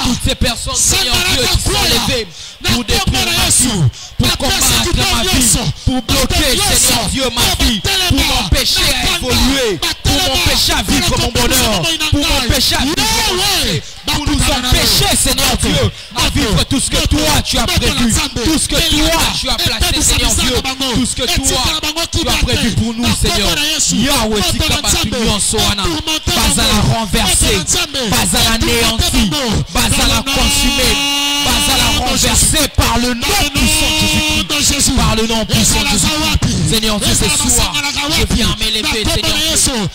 Toutes ces personnes, Seigneur Dieu, qui sont levées pour détruire ma vie, pour combattre ma vie, pour bloquer, Seigneur Dieu, ma vie, pour m'empêcher à évoluer, pour m'empêcher à vivre mon bonheur, pour m'empêcher à vivre mon succès, pour nous empêcher, Seigneur Dieu, à vivre tout ce que toi tu as prévu, tout ce que toi tu as placé, Seigneur Dieu, tout ce que toi tu as prévu pour nous, Seigneur. Yahweh, Tikabatunyon Soana, Bazala renversé, Bazala néanti, Bazala consumé, Bazala renversé par le nom puissant de Jésus-Christ, par le nom puissant de Jésus-Christ. Seigneur Dieu, ce soir, je viens m'élever, Seigneur Dieu.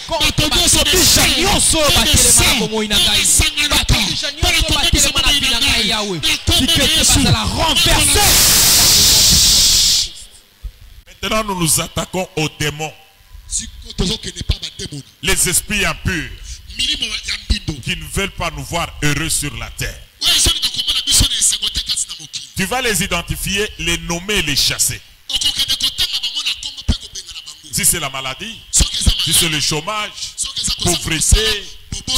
Maintenant, nous nous attaquons aux démons. Les esprits impurs qui ne veulent pas nous voir heureux sur la terre. Tu vas les identifier, les nommer et les chasser. Si c'est la maladie, si c'est le chômage, pauvreté,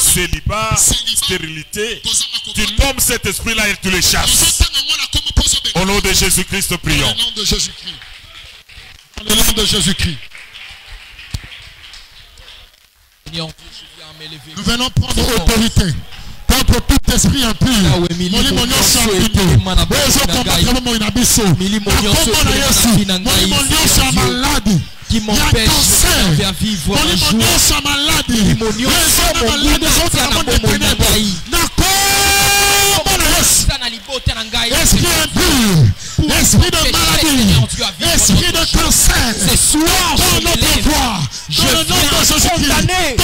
célibat, stérilité, tu nommes cet esprit-là et tu les chasses. Au nom de Jésus-Christ, prions. Au nom de Jésus-Christ. Au nom de Jésus-Christ. Nous venons prendre autorité contre tout esprit impur. Qui m'empêche de faire vivre un jour. Esprit impur, esprit de maladie, esprit de cancer, ce soir dans notre voix, je viens condamner,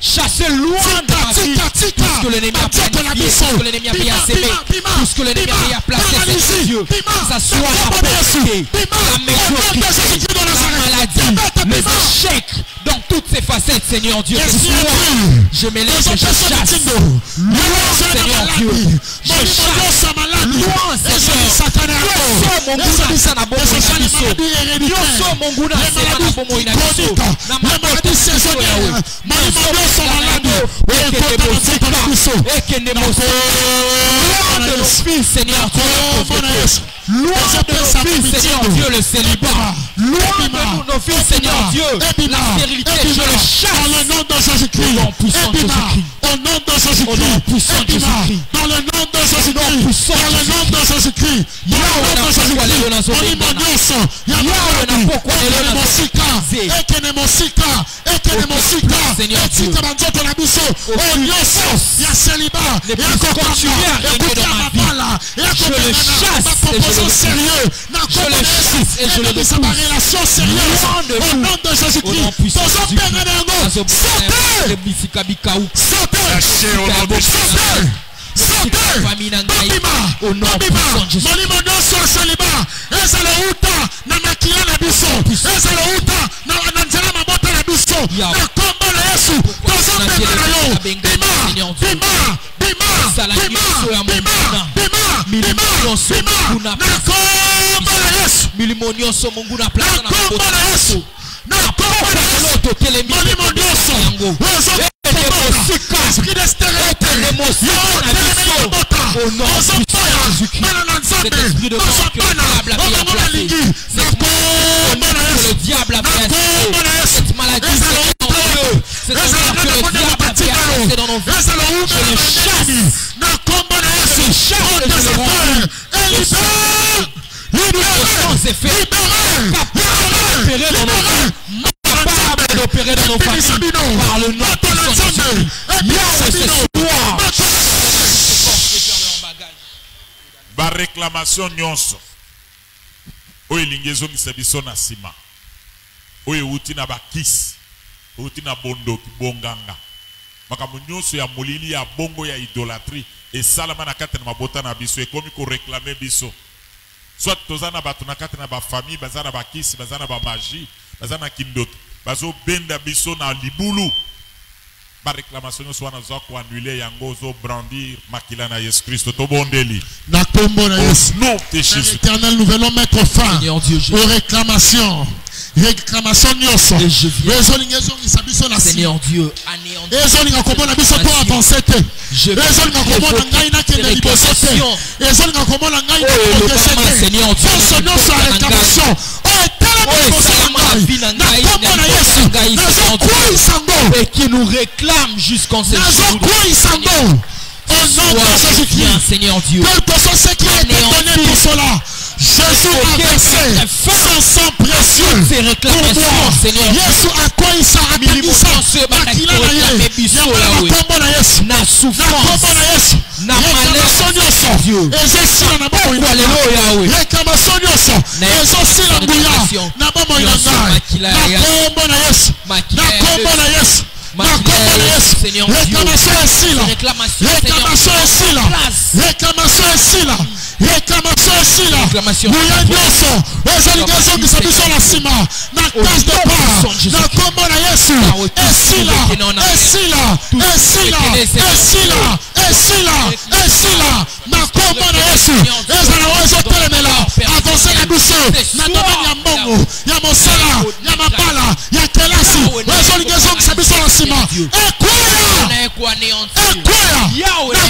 chasser loin de ma vie tout ce que l'ennemi a planifié, tout ce que l'ennemi a bien sémé, tout ce que l'ennemi a bien placé, c'est Dieu. Que ça soit la pauvreté, la médiocrité, la maladie, les échecs, dans toutes ces facettes, Seigneur Dieu. Ce soir, je m'élève et je chasse. Loin, Seigneur Dieu. Je chasse. Loin, Seigneur. Mon goût sana bomo inabiso. Nyonso mon goût sana bomo inabiso. Na maladie saisonnière. Seigneur Dieu, loin de nos fils, Seigneur Dieu, le célibat, loin de nos fils, Seigneur Dieu, la stérilité, je le chasse dans le nom de Jésus-Christ. Au nom puissant de Jésus-Christ. Au nom de Jésus-Christ. Au nom puissant de Jésus-Christ. Dans le nom de Jésus-Christ. Dans le nom de Jésus-Christ. Dans le nom de Lâchez au nom de Jésus. Au nom puissant de Jésus. Esprit de stérilité, au nom de Jésus-Christ, cet esprit de mort que le diable a mis en place, le diable a mis en place, cette maladie, Seigneur Dieu, cette horreur que le diable a mis en place dans nos vies, je le chasse, et je le rends sans effet, opérer dans nos vies, capable d'opérer dans nos familles, par le nom de Jésus. Yahweh, c'est toi. Ba réclamation nyonso oyo elingi ezongisa biso na nsima oyo euti na bakisi euti na bondoki bonganga makambo nyonso ya molili ya bongo ya idolatrie esalama na kati na mabota na biso ekomi koreklame biso soit toza na bato na kati na bafamille baza na bakisi baza na bamagie baza na kindoki bazobenda biso na libulu ba réclamation nyonso wana oza koannule yango ozobrandir makila na Yesu Christ tobondeli na kombo na Yesu. L'Éternel, nous venons mettre fin aux réclamations. Réclamation nyonso. Seigneur Dieu, ezolinga komona biso to avancer te. Ezolinga komona ngai na kende liboso te. Ezolinga komona ngai na progresser te. Nyonso nyonso ya réclamation. Et qui nous réclame jusqu'en ce jour. Au nom de Jésus-Christ, Seigneur Dieu, quel que soit ce qui a été donné pour cela, Jésus a versé son sang précieux pour moi. Yesu akwisa akabisa makila na ye yakombo na Yesu na souffrance na malheur ezosila na bomo réclamation nyonso ezosila nguya na bomo na ngai na kombo na Yesu na kombo na Yesu na kombo na Yesu réclamation esila réclamation esila réclamation esila réclamation esila nguya nyonso ezolinga ezongisa biso na nsima na case de part na kombo na Yesu esila esila esila esila esila esila na kombo na Yesu ezala oyo ezotelemela avanse na biso na domaine ya mbongo ya mosala ya mabala ya kelasi ezolinga ezongisa biso na nsima ekwea na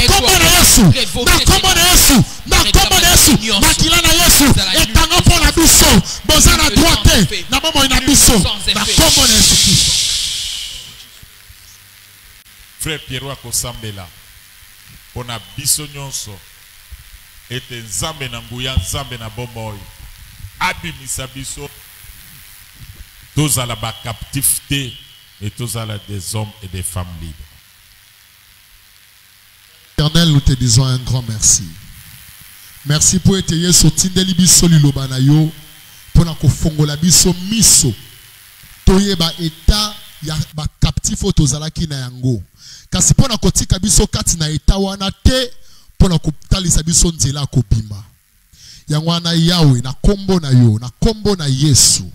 kombo na Yesu na kombo na Yesu na kombo na Yesu makila na Yesu etanga mpo na biso boza na droite te na bomoi na biso na kombo na Yesu Kristo. Frère Pierrot akosambela pona biso nyonso ete nzambe na nguya nzambe na bomoi abimisa biso tozala ba captif te et tozala des hommes et des femmes libres. Éternel, nous te disons un grand merci. Merci pour être Yesu tindeli biso liloba na yo pona kofongola biso miso toyeba eta ya ba captif tozalaki na yango kasi pona kotika biso kati na eta wana te pona kotalisa biso nzela kobima yango wana Yawe na kombo na yo na kombo na Yesu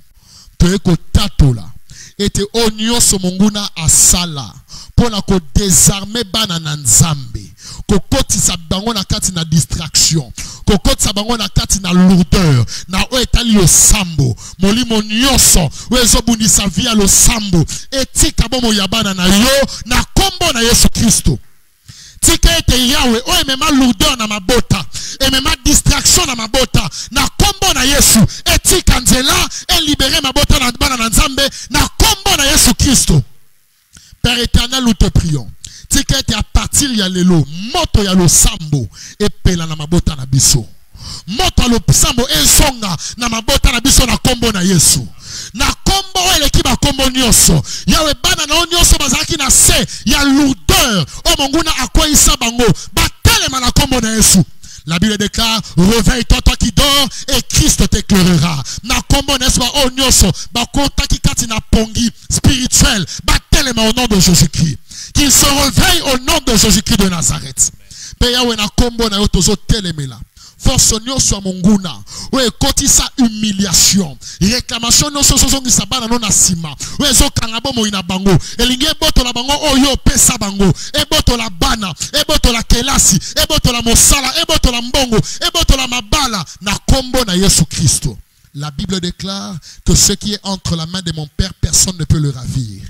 toye kotatola ete onyoso monguna asala pona ko désarmer bana na nzambe kokotisa bango na kati na distraction kokotisa bango na kati na lourdeur na o etali yo sambo molimo nyonso o ezobundisa via lo sambo etika bomo ya bana na yo na kombo na Yesu Kristo. Tika ete Yahweh o emema lourdeur na mabota, emema distraction na mabota, na kombo na Yesu etika nzela e libérer mabota na bana na Nzambe na kombo na Yesu Kristo. Père éternel, nous te prions. Tika ete a partir ya lelo moto ya lo sambo epela na mabota na biso. Moto ya lo sambo ezonga na mabota na biso na kombo na Yesu. Na kombo eleki ba kombo nyonso. Yawe bana na nyonso bazaki na se ya lourdeur. O monguna akwisa bango. Batelema na kombo na Yesu. La Bible déclare, réveille-toi toi qui dors et Christ t'éclairera. Na kombo na Yesu ba o nyonso ba kota ki kati na pongi spirituel. Batelema au nom de Jésus-Christ. Qu'il se réveille au nom de Jésus-Christ de Nazareth. Pe Yawe na kombo na yo tozo telemela. Force nyonso monguna o ekotisa humiliation réclamation nyonso sozongi sabana no na sima o ezokanga bomo ina bango elingi eboto la bango oyo pesa bango eboto la bana eboto la kelasi eboto la mosala eboto la mbongo eboto la mabala na kombo na Yesu Kristo. La Bible déclare que ce qui est entre la main de mon Père, personne ne peut le ravir.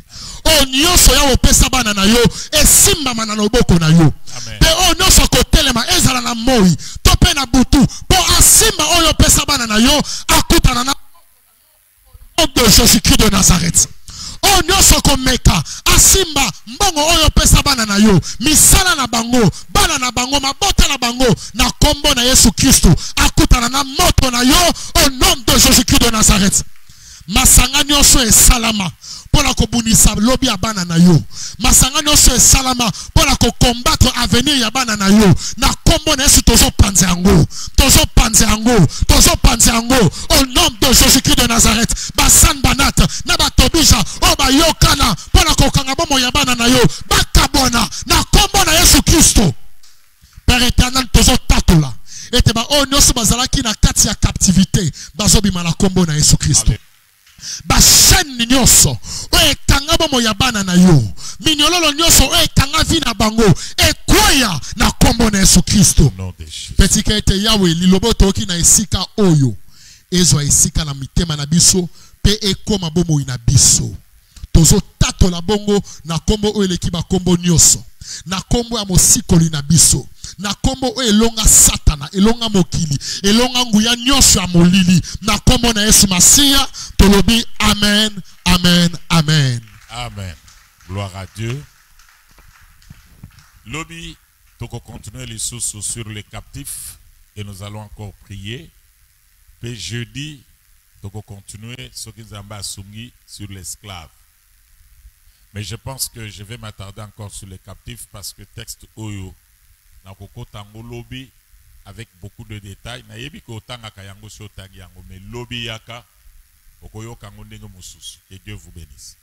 Oh, nyonso ya opesa bana na yo, esimba mana loboko na yo. Pe oh nyonso kotelema ezala na moi, tope na butu, po asimba oyo opesa bana na yo, akutana na de Jésus-Christ de Nazareth. Oh nyonso komeka, asimba mbongo oyo opesa bana na yo, misala na bango, bana na bango, mabota na bango, na kombo na Yesu Kristo, akutana na moto na yo, au nom de Jésus-Christ de Nazareth. Masanga nyonso esalama pona kobunisa lobi ya bana na yo. Masanga nyonso esalama pona ko combattre avenir ya bana na yo. Na kombo na Yesu tozo panze yango. Tozo panze yango. Tozo panze yango au nom de Jésus-Christ de Nazareth. Basan banat na batobija o ba yokana pona ko kanga bomo ya bana na yo. Bakabona na kombo na Yesu Kristo. Père éternel tozo tatola. Ete ba o nyonso bazalaki na kati ya captivité bazobima na kombo na Yesu Kristo. Ba chaîne nyonso o ekanga bomo ya bana na yo minyololo nyonso o ekanga vi na bango ekwaya na kombo na Yesu Kristo. Petika ete Yawe liloboto oki na esika oyo ezwa esika na mitema na biso pe ekoma bomo ina biso tozo tato la bongo na kombo o eleki ba kombo nyonso na kombo ya mosikoli na biso na kombo o elonga satana elonga mokili elonga nguya nyonso ya molili na kombo na Yesu Masia tolobi amen amen amen amen. Gloire à Dieu. Lobby toko continuer les sources sur les captifs et nous allons encore prier. Puis jeudi toko continuer ce qui zamba sungi sur l'esclave. Mais je pense que je vais m'attarder encore sur les captifs parce que texte oyo na koko tango lobby avec beaucoup de détails na yebi ko tanga kayango so tangi yango mais lobby yaka okoyo kango ndenge mususu. Que Dieu vous bénisse.